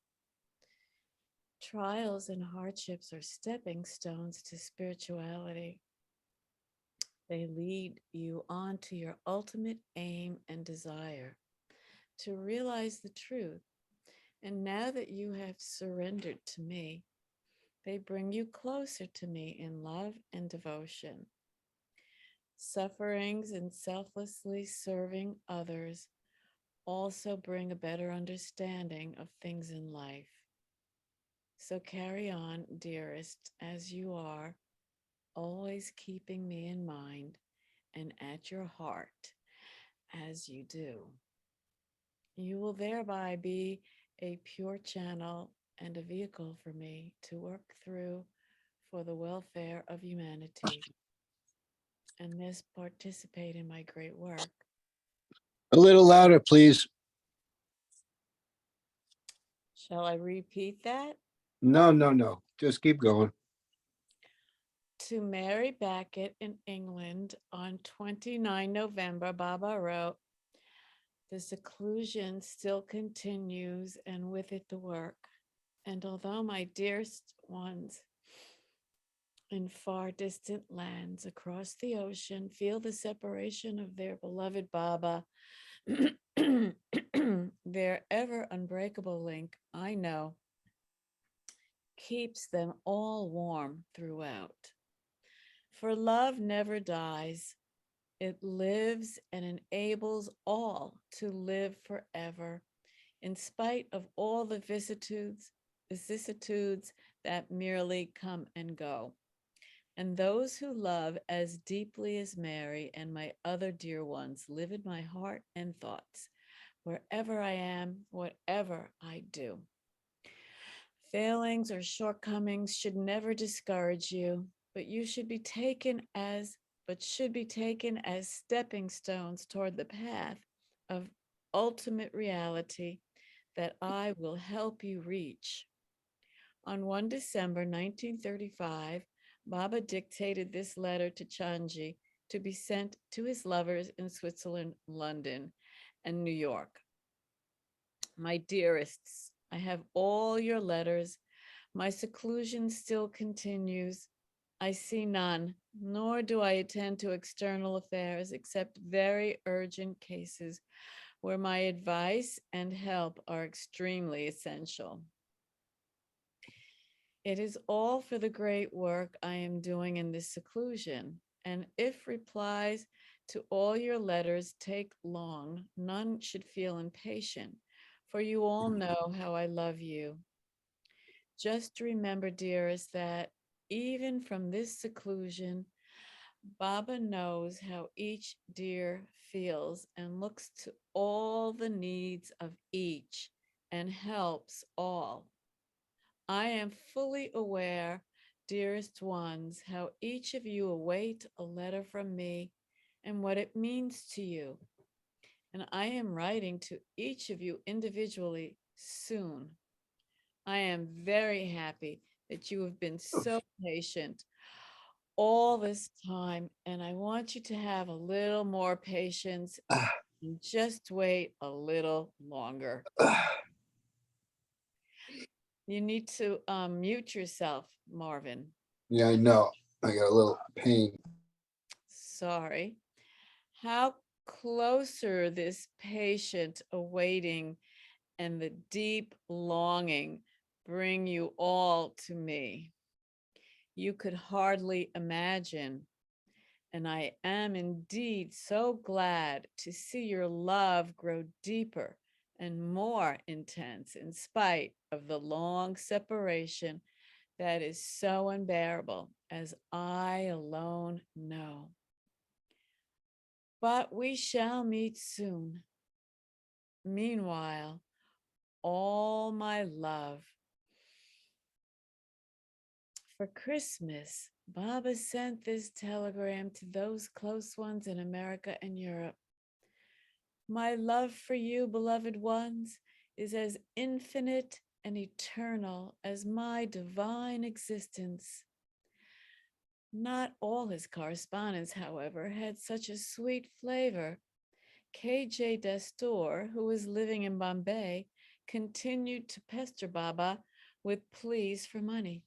Trials and hardships are stepping stones to spirituality. They lead you on to your ultimate aim and desire, to realize the truth. And now that you have surrendered to me, they bring you closer to me in love and devotion. Sufferings and selflessly serving others also bring a better understanding of things in life. So carry on, dearest, as you are, always keeping me in mind and at your heart as you do. You will thereby be a pure channel and a vehicle for me to work through for the welfare of humanity and thus participate in my great work. A little louder, please. Shall I repeat that? No. Just keep going. To Mary Beckett in England on 29 November, Baba wrote, the seclusion still continues and with it the work. And although my dearest ones in far distant lands across the ocean feel the separation of their beloved Baba, their ever unbreakable link, I know, keeps them all warm throughout. For love never dies. It lives and enables all to live forever, in spite of all the vicissitudes that merely come and go. And those who love as deeply as Mary and my other dear ones live in my heart and thoughts, wherever I am, whatever I do. Failings or shortcomings should never discourage you, but should be taken as stepping stones toward the path of ultimate reality that I will help you reach. On 1 December 1935, Baba dictated this letter to Chanji to be sent to his lovers in Switzerland, London, and New York. My dearests, I have all your letters. My seclusion still continues. I see none, nor do I attend to external affairs except very urgent cases where my advice and help are extremely essential. It is all for the great work I am doing in this seclusion, and if replies to all your letters take long, none should feel impatient, for you all know how I love you. Just remember, dearest, that even from this seclusion, Baba knows how each dear feels and looks to all the needs of each and helps all. I am fully aware, dearest ones, how each of you await a letter from me and what it means to you. And I am writing to each of you individually soon. I am very happy that you have been so patient all this time, and I want you to have a little more patience and just wait a little longer. You need to mute yourself, Marvin. Yeah, I know. I got a little pain. Sorry. How closer this patient awaiting and the deep longing bring you all to me. You could hardly imagine. And I am indeed so glad to see your love grow deeper and more intense in spite of the long separation that is so unbearable, as I alone know. But we shall meet soon. Meanwhile, all my love. For Christmas, Baba sent this telegram to those close ones in America and Europe. My love for you, beloved ones, is as infinite and eternal as my divine existence. Not all his correspondence, however, had such a sweet flavor. K.J. Dastur, who was living in Bombay, continued to pester Baba with pleas for money.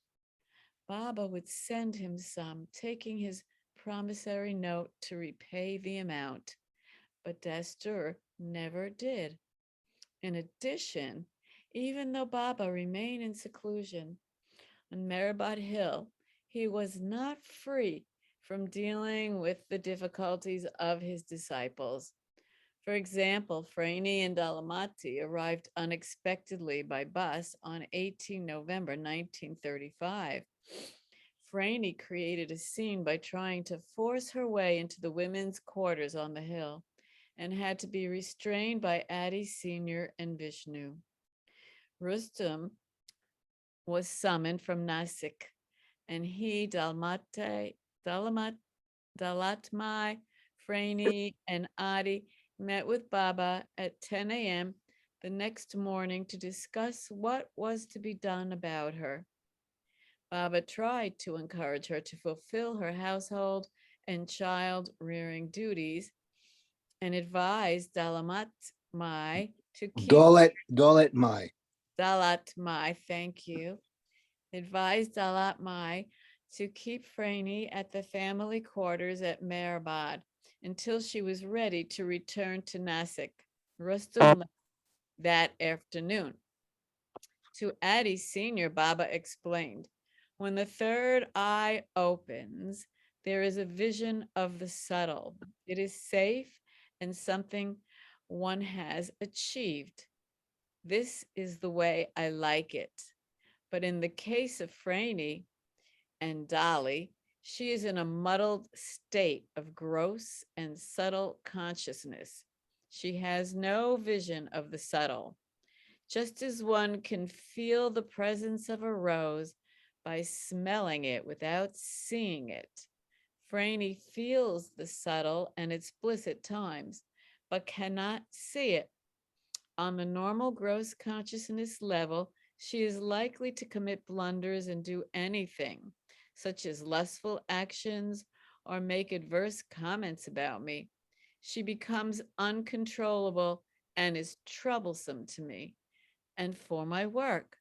Baba would send him some, taking his promissory note to repay the amount, but Dastur never did. In addition, even though Baba remained in seclusion on Meherbad Hill, he was not free from dealing with the difficulties of his disciples. For example, Frani and Dalamati arrived unexpectedly by bus on 18 November 1935. Frani created a scene by trying to force her way into the women's quarters on the hill and had to be restrained by Adi Sr. and Vishnu. Rustum was summoned from Nasik, and he, Dalatmai, Frani, and Adi met with Baba at 10 a.m. the next morning to discuss what was to be done about her. Baba tried to encourage her to fulfill her household and child rearing duties and advised Dalatmai to keep Dolet Mai. Dalatmai, thank you, advised Dalatmai to keep Frani at the family quarters at Meherbad until she was ready to return to Nasik. Rustum left that afternoon. To Adi Sr., Baba explained, when the third eye opens, there is a vision of the subtle. It is safe and something one has achieved. This is the way I like it. But in the case of Frani and Dolly, she is in a muddled state of gross and subtle consciousness. She has no vision of the subtle. Just as one can feel the presence of a rose by smelling it without seeing it, Franny feels the subtle and its bliss at times, but cannot see it. On the normal gross consciousness level, she is likely to commit blunders and do anything, such as lustful actions or make adverse comments about me. She becomes uncontrollable and is troublesome to me and for my work.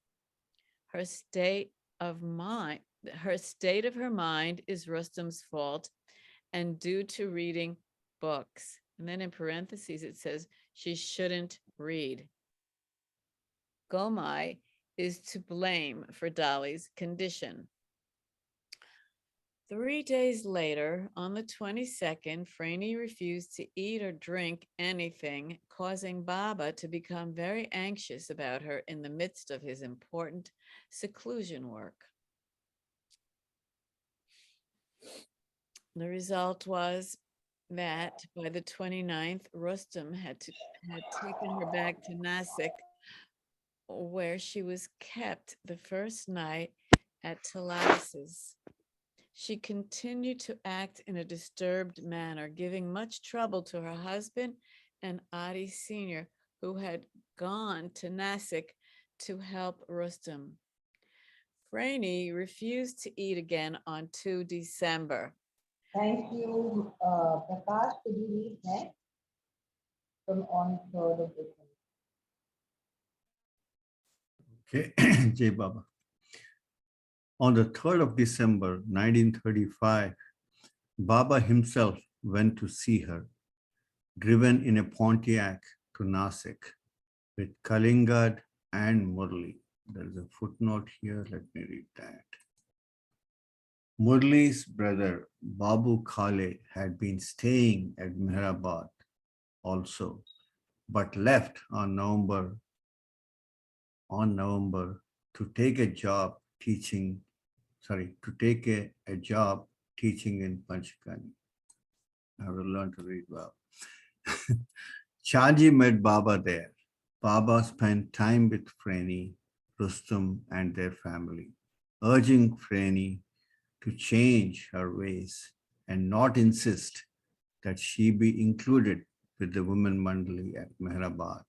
Her state of mind, her state of her mind is Rustam's fault and due to reading books. And then in parentheses, it says she shouldn't read. Gomai is to blame for Dolly's condition. 3 days later, on the 22nd, Franny refused to eat or drink anything, causing Baba to become very anxious about her in the midst of his important seclusion work. The result was that by the 29th, Rustam had taken her back to Nasik, where she was kept the first night at Talas's. She continued to act in a disturbed manner, giving much trouble to her husband and Adi Sr., who had gone to Nasik to help Rustam. Franny refused to eat again on 2 December. Thank you. Prakash, could you read next from on 3rd of December? Okay, Jai Baba. On the 3rd of December, 1935, Baba himself went to see her, driven in a Pontiac to Nasik with Kalingad and Murli. There is a footnote here. Let me read that. Murli's brother, Babu Khale, had been staying at Meherabad also, but left on November to take a job teaching in Panchgani. I have to learn to read well. Chaji met Baba there. Baba spent time with Franny, Rustum, and their family, urging Franny to change her ways and not insist that she be included with the women mandali at Meherabad.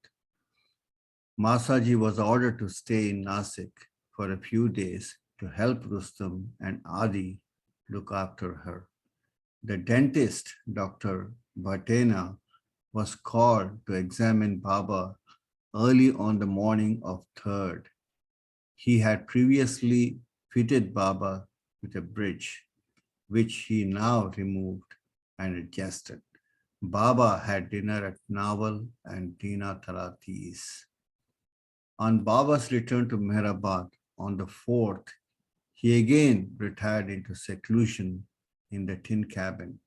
Masaji was ordered to stay in Nasik for a few days to help Rustam and Adi look after her. The dentist, Dr. Bhatena, was called to examine Baba early on the morning of 3rd. He had previously fitted Baba with a bridge, which he now removed and adjusted. Baba had dinner at Nawal and Dina Talatis. On Baba's return to Meherabad on the 4th, he again retired into seclusion in the tin cabin.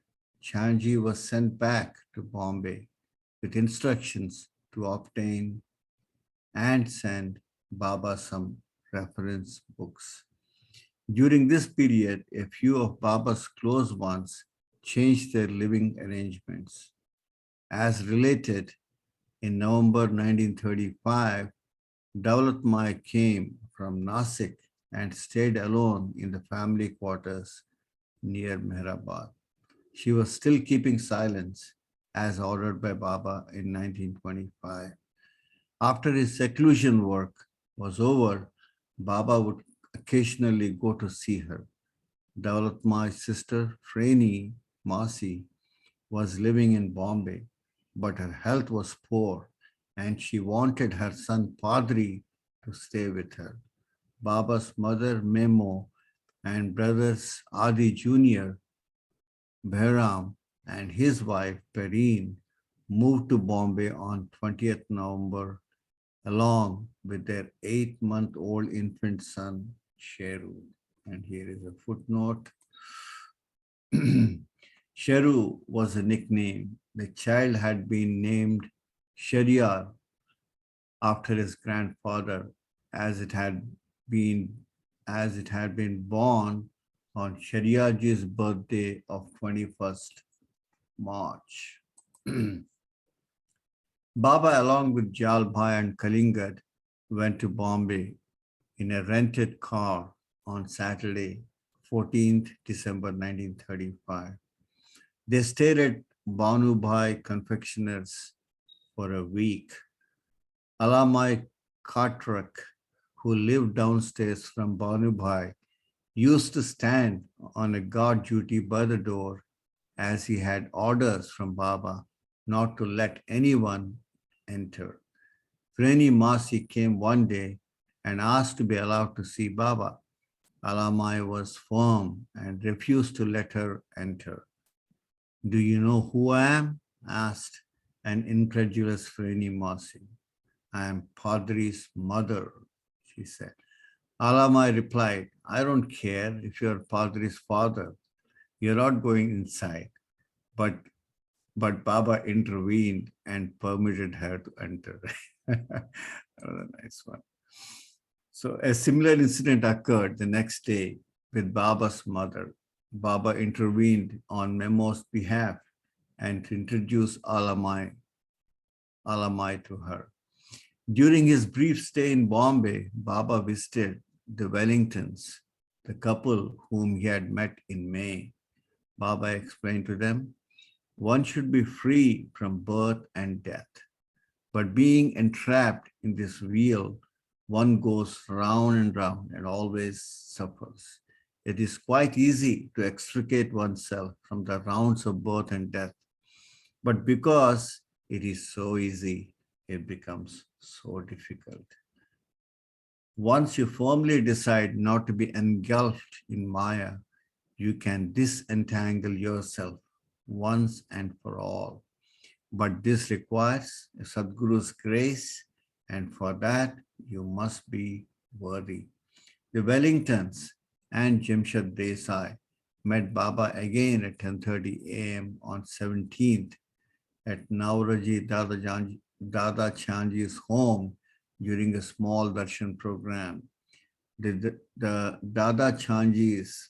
Chanji was sent back to Bombay with instructions to obtain and send Baba some reference books. During this period, a few of Baba's close ones changed their living arrangements. As related, in November 1935, Daulat Mai came from Nasik and stayed alone in the family quarters near Meherabad. She was still keeping silence as ordered by Baba in 1925. After his seclusion work was over, Baba would occasionally go to see her. Daulat Mai's sister, Franny Masi, was living in Bombay, but her health was poor and she wanted her son Padri to stay with her. Baba's mother, Memo, and brothers Adi Jr., Behram, and his wife, Perrine, moved to Bombay on 20th November, along with their 8-month-old infant son, Sheru. And here is a footnote. Sheru was a nickname. The child had been named Shariar after his grandfather, as it had been born on Shariarji's birthday of 21st March. Baba, along with Jal Bhai and Kalingad, went to Bombay in a rented car on Saturday, 14th December 1935. They stayed at Banu Bhai Confectioners for a week. Alamai Katrak, who lived downstairs from Banu Bhai, used to stand on a guard duty by the door as he had orders from Baba not to let anyone enter. Freni Masi came one day and asked to be allowed to see Baba. Alamai was firm and refused to let her enter. Do you know who I am? Asked an incredulous Freni Masi. I am Padri's mother, she said. Alamai replied, I don't care if you're Padri's father. You're not going inside. But Baba intervened and permitted her to enter. Another nice one. So a similar incident occurred the next day with Baba's mother. Baba intervened on Memo's behalf and introduced Alamai to her. During his brief stay in Bombay, Baba visited the Wellingtons, the couple whom he had met in May. Baba explained to them, one should be free from birth and death. But being entrapped in this wheel, one goes round and round and always suffers. It is quite easy to extricate oneself from the rounds of birth and death. But because it is so easy, it becomes so difficult. Once you firmly decide not to be engulfed in Maya, you can disentangle yourself once and for all. But this requires a Sadguru's grace, and for that you must be worthy. The Wellingtons and Jamshed Desai met Baba again at 10:30 a.m. on 17th at Nauraji Dada Chanji's home during a small darshan program. The Dada Chanjis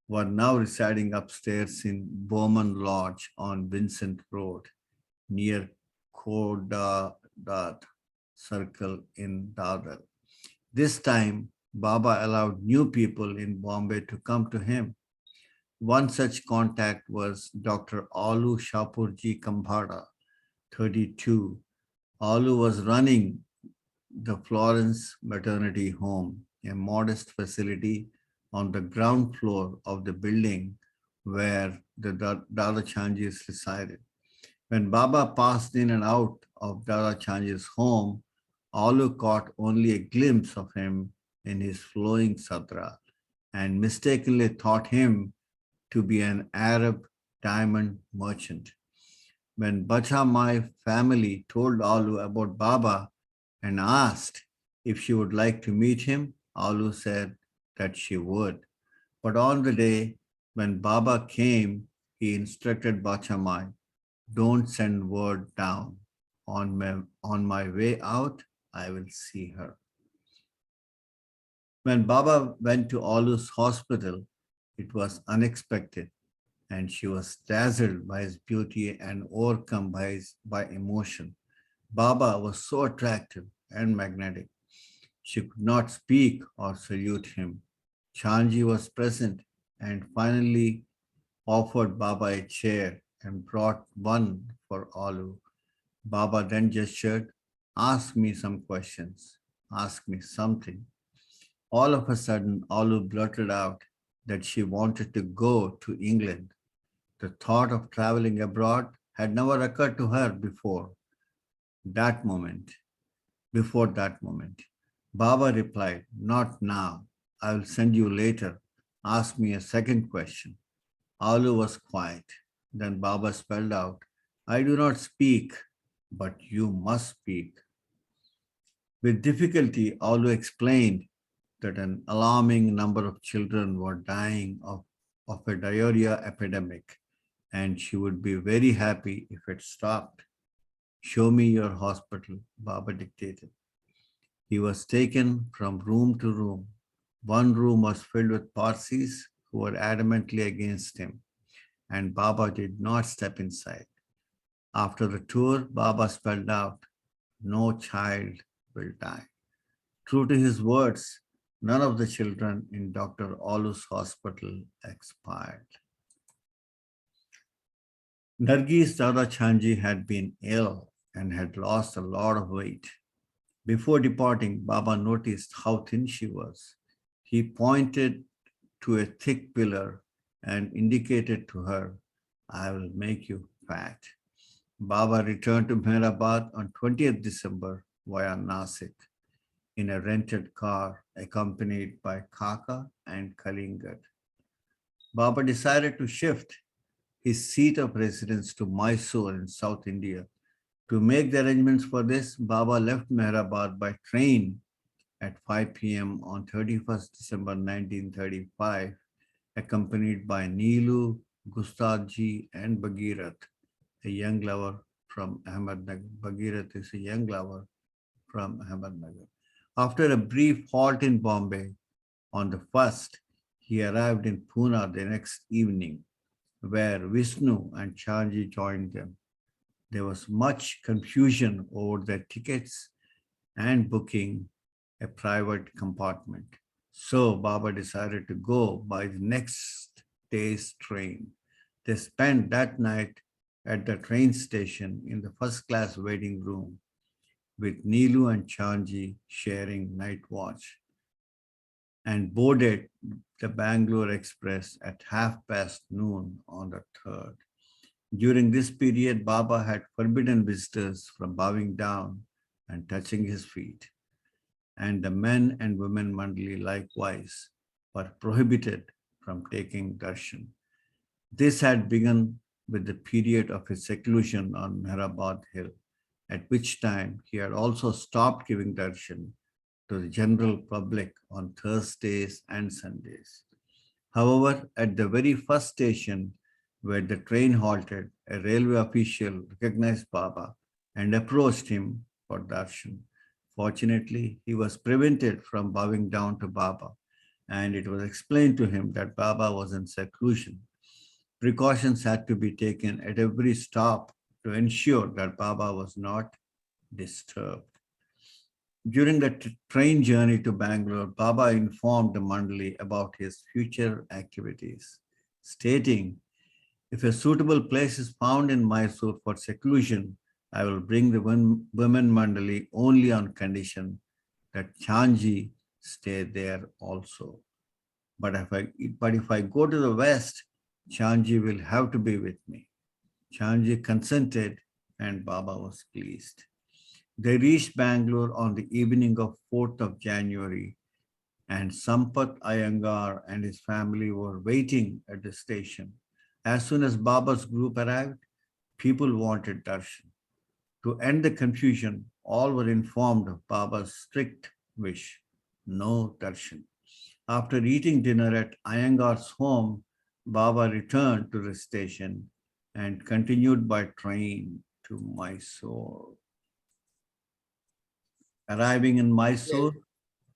were now residing upstairs in Bowman Lodge on Vincent Road, near Kodadat Circle in Dadar. This time, Baba allowed new people in Bombay to come to him. One such contact was Dr. Alu Shapurji Kambhada, 32. Alu was running the Florence Maternity Home, a modest facility on the ground floor of the building where the Dada Chanjis resided. When Baba passed in and out of Dada Chanji's home, Alu caught only a glimpse of him in his flowing sadra and mistakenly thought him to be an Arab diamond merchant. When Bacha Mai family told Alu about Baba and asked if she would like to meet him, Alu said that she would. But on the day when Baba came, he instructed Bacha Mai, don't send word down. On my way out, I will see her. When Baba went to Alu's hospital, it was unexpected, and she was dazzled by his beauty and overcome by emotion. Baba was so attractive and magnetic. She could not speak or salute him. Chanji was present and finally offered Baba a chair and brought one for Alu. Baba then gestured, ask me some questions, ask me something. All of a sudden, Alu blurted out that she wanted to go to England. The thought of traveling abroad had never occurred to her before that moment. Baba replied, not now. I will send you later. Ask me a second question. Alu was quiet. Then Baba spelled out, I do not speak, but you must speak. With difficulty, Alu explained that an alarming number of children were dying of a diarrhea epidemic, and she would be very happy if it stopped. Show me your hospital, Baba dictated. He was taken from room to room. One room was filled with Parsis who were adamantly against him, and Baba did not step inside. After the tour, Baba spelled out, no child will die. True to his words, none of the children in Dr. Alu's hospital expired. Nargis Dada Chanji had been ill and had lost a lot of weight. Before departing, Baba noticed how thin she was. He pointed to a thick pillar and indicated to her, I will make you fat. Baba returned to Meherabad on 20th December via Nasik in a rented car accompanied by Kaka and Kalingat. Baba decided to shift his seat of residence to Mysore in South India. To make the arrangements for this, Baba left Meherabad by train at 5 p.m. on 31st December 1935, accompanied by Neelu, Gustadji, and Bhagirath, a young lover from Ahmednagar. Bhagirath is a young lover from Ahmednagar. After a brief halt in Bombay on the 1st, he arrived in Pune the next evening, where Vishnu and Chanji joined them. There was much confusion over their tickets and booking a private compartment. So Baba decided to go by the next day's train. They spent that night at the train station in the first class waiting room with Neelu and Chanji sharing night watch, and boarded the Bangalore Express at noon on the 3rd. During this period, Baba had forbidden visitors from bowing down and touching his feet, and the men and women mandali likewise were prohibited from taking darshan. This had begun with the period of his seclusion on Meherabad Hill, at which time he had also stopped giving darshan to the general public on Thursdays and Sundays. However, at the very first station where the train halted, a railway official recognized Baba and approached him for darshan. Fortunately, he was prevented from bowing down to Baba, and it was explained to him that Baba was in seclusion. Precautions had to be taken at every stop to ensure that Baba was not disturbed. During the train journey to Bangalore, Baba informed the Mandali about his future activities, stating, "If a suitable place is found in Mysore for seclusion, I will bring the women Mandali only on condition that Chanji stay there also. But if I go to the west, Chanji will have to be with me." Chanji consented and Baba was pleased. They reached Bangalore on the evening of 4th of January, and Sampath Iyengar and his family were waiting at the station. As soon as Baba's group arrived, people wanted darshan. To end the confusion, all were informed of Baba's strict wish: no darshan. After eating dinner at Iyengar's home, Baba returned to the station and continued by train to Mysore. Arriving in Mysore.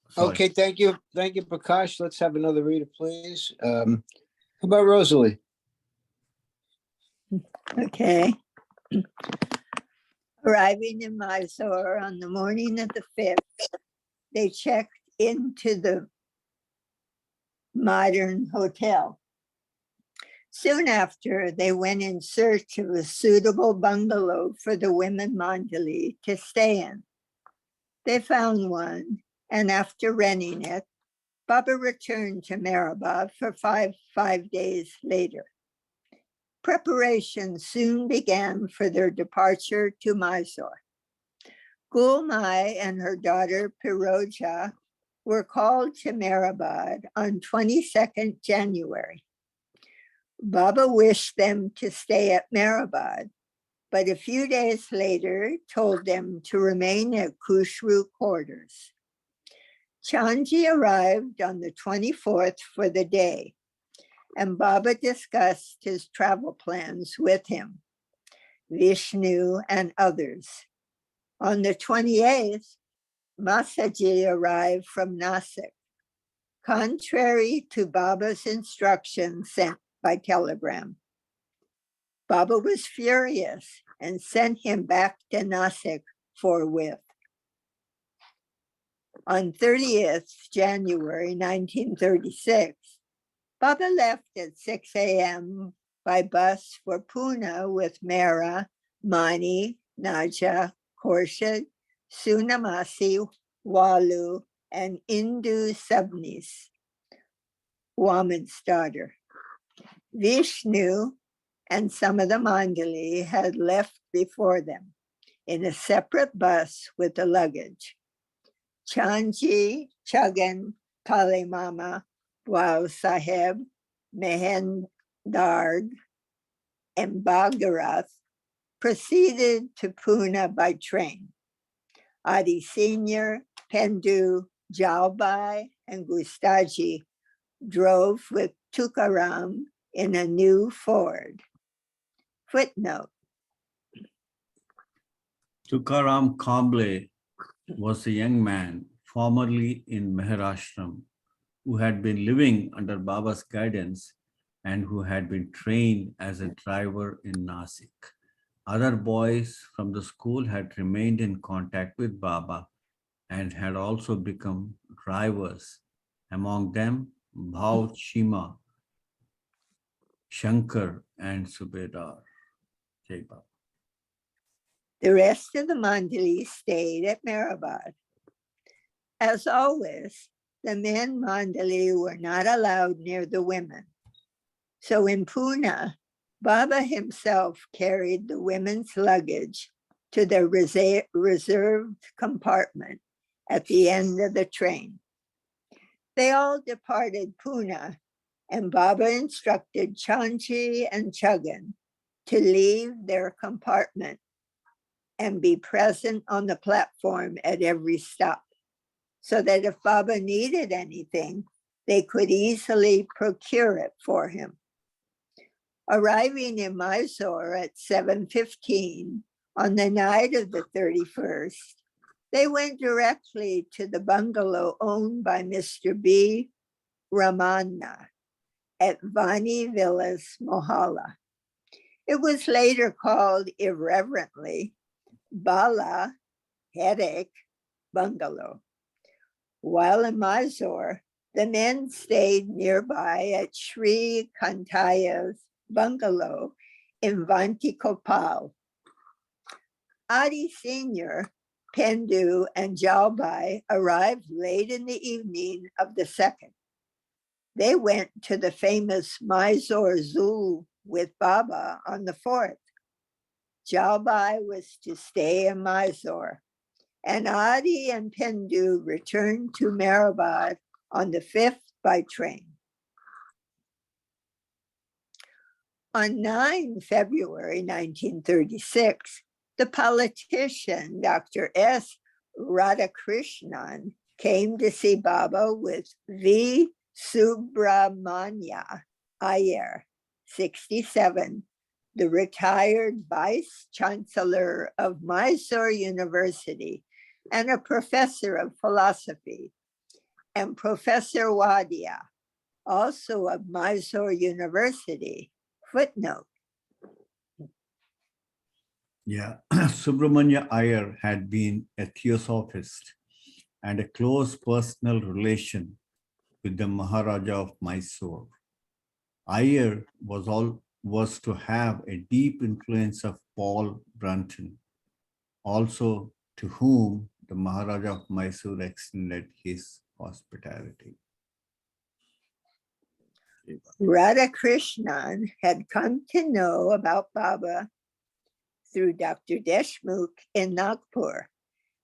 Sorry. Okay, thank you. Thank you, Prakash. Let's have another reader, please. How about Rosalie? Okay. Arriving in Mysore on the morning of the 5th, they checked into the modern hotel. Soon after, they went in search of a suitable bungalow for the women Mandali to stay in. They found one, and after renting it, Baba returned to Meherabad for five days later. Preparations soon began for their departure to Mysore. Gulmai and her daughter Piroja were called to Meherabad on 22nd January. Baba wished them to stay at Meherabad, but a few days later told them to remain at Kushru quarters. Chanji arrived on the 24th for the day, and Baba discussed his travel plans with him, Vishnu, and others. On the 28th, Masaji arrived from Nasik, contrary to Baba's instructions sent by telegram. Baba was furious and sent him back to Nasik forthwith. On 30th January 1936, Baba left at 6 a.m. by bus for Pune with Mera, Mani, Naja, Khorshid, Sunamasi, Walu, and Indu Subnis, Waman's daughter. Vishnu and some of the Mandali had left before them in a separate bus with the luggage. Chanji, Chagan, Kale Mama, Wal Saheb, Mehendarg, and Bhagarath proceeded to Pune by train. Adi Sr., Pendu, Jalbai, and Gustaji drove with Tukaram in a new Ford. Footnote. Tukaram Kamble was a young man formerly in MEHER ashram who had been living under Baba's guidance and who had been trained as a driver in Nasik. Other boys from the school had remained in contact with Baba and had also become drivers, among them Bhau Chima, Shankar, and Subedar. Jai Baba. The rest of the Mandali stayed at Mehrabad. As always, the men Mandali were not allowed near the women. So in Pune, Baba himself carried the women's luggage to the reserved compartment at the end of the train. They all departed Pune, and Baba instructed Chanchi and Chagan to leave their compartment and be present on the platform at every stop, so that if Baba needed anything, they could easily procure it for him. Arriving in Mysore at 7:15 on the night of the 31st, they went directly to the bungalow owned by Mr. B. Ramanna at Vani Villas, Mohalla. It was later called irreverently Bala Headache Bungalow. While in Mysore, the men stayed nearby at Sri Kantaya's bungalow in Vantikopal. Adi Sr., Pendu, and Jalbai arrived late in the evening of the 2nd. They went to the famous Mysore Zoo with Baba on the 4th. Jalbai was to stay in Mysore, and Adi and Pendu returned to Mehrabad on the 5th by train. On 9 February 1936, the politician Dr. S. Radhakrishnan came to see Baba with V. Subramanya Iyer, 67, the retired vice chancellor of Mysore University and a professor of philosophy, and Professor Wadia, also of Mysore University. Footnote. Yeah, Subramanya Iyer had been a theosophist and a close personal relation with the Maharaja of Mysore. Iyer was to have a deep influence of Paul Brunton, also to whom the Maharaja of Mysore extended his hospitality. Radhakrishnan had come to know about Baba through Dr. Deshmukh in Nagpur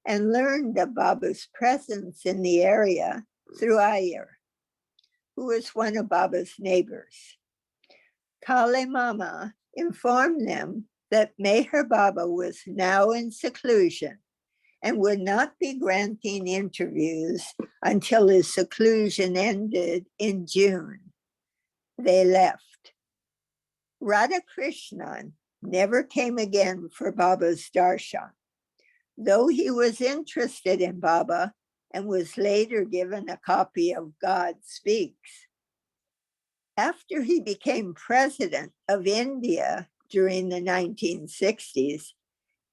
and learned of Baba's presence in the area through Iyer, who was one of Baba's neighbors. Kale Mama informed them that Meher Baba was now in seclusion and would not be granting interviews until his seclusion ended in June. They left. Radhakrishnan never came again for Baba's darshan, though he was interested in Baba and was later given a copy of God Speaks. After he became president of India during the 1960s,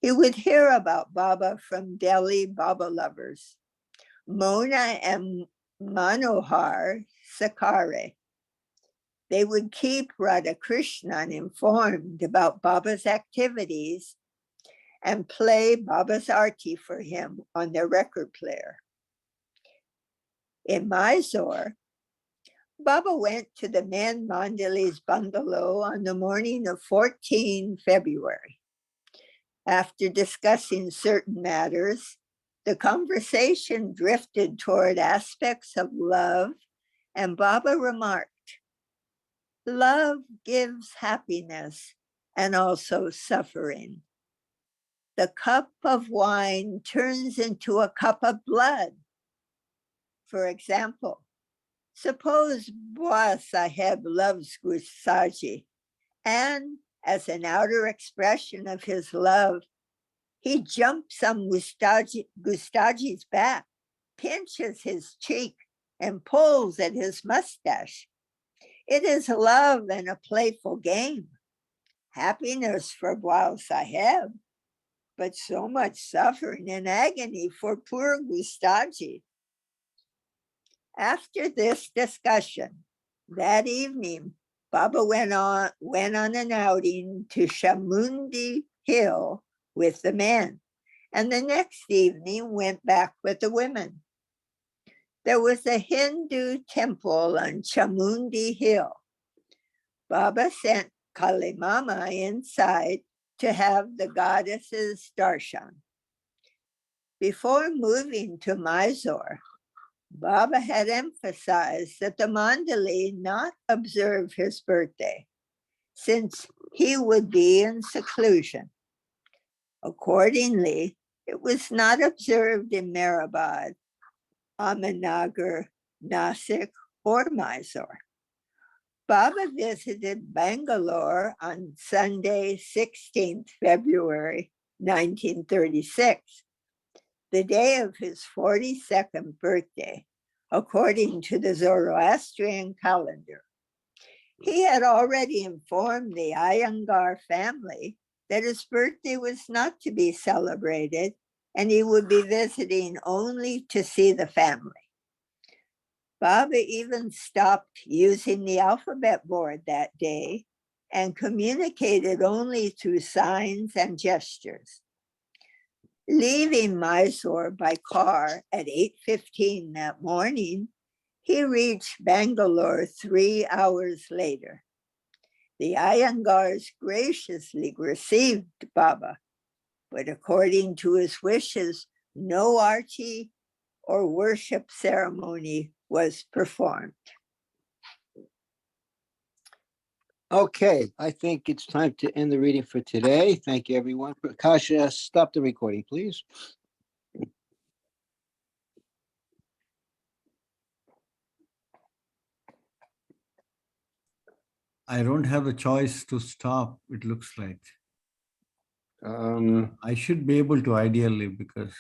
he would hear about Baba from Delhi Baba lovers, Mona and Manohar Sakare. They would keep Radhakrishnan informed about Baba's activities and play Baba's arti for him on their record player. In Mysore, Baba went to the men Mandali's bungalow on the morning of 14 February. After discussing certain matters, the conversation drifted toward aspects of love, and Baba remarked, "Love gives happiness and also suffering. The cup of wine turns into a cup of blood. For example, suppose Bua Saheb loves Gustaji, and as an outer expression of his love, he jumps on Gustaji's back, pinches his cheek, and pulls at his mustache. It is love and a playful game. Happiness for Bua Saheb, but so much suffering and agony for poor Gustaji." After this discussion, that evening, Baba went on an outing to Chamundi Hill with the men, and the next evening went back with the women. There was a Hindu temple on Chamundi Hill. Baba sent Kali Mama inside to have the goddess's darshan. Before moving to Mysore, Baba had emphasized that the Mandali not observe his birthday, since he would be in seclusion. Accordingly, it was not observed in Meherabad, Ahmednagar, Nasik, or Mysore. Baba visited Bangalore on Sunday, 16th February, 1936, the day of his 42nd birthday, according to the Zoroastrian calendar. He had already informed the Iyengar family that his birthday was not to be celebrated, and he would be visiting only to see the family. Baba even stopped using the alphabet board that day and communicated only through signs and gestures. Leaving Mysore by car at 8:15 that morning, he reached Bangalore 3 hours later. The Iyengars graciously received Baba, but according to his wishes, no arti or worship ceremony was performed. Okay, I think it's time to end the reading for today. Thank you, everyone. Kasha, stop the recording, please. I don't have a choice to stop, it looks like. I should be able to ideally, because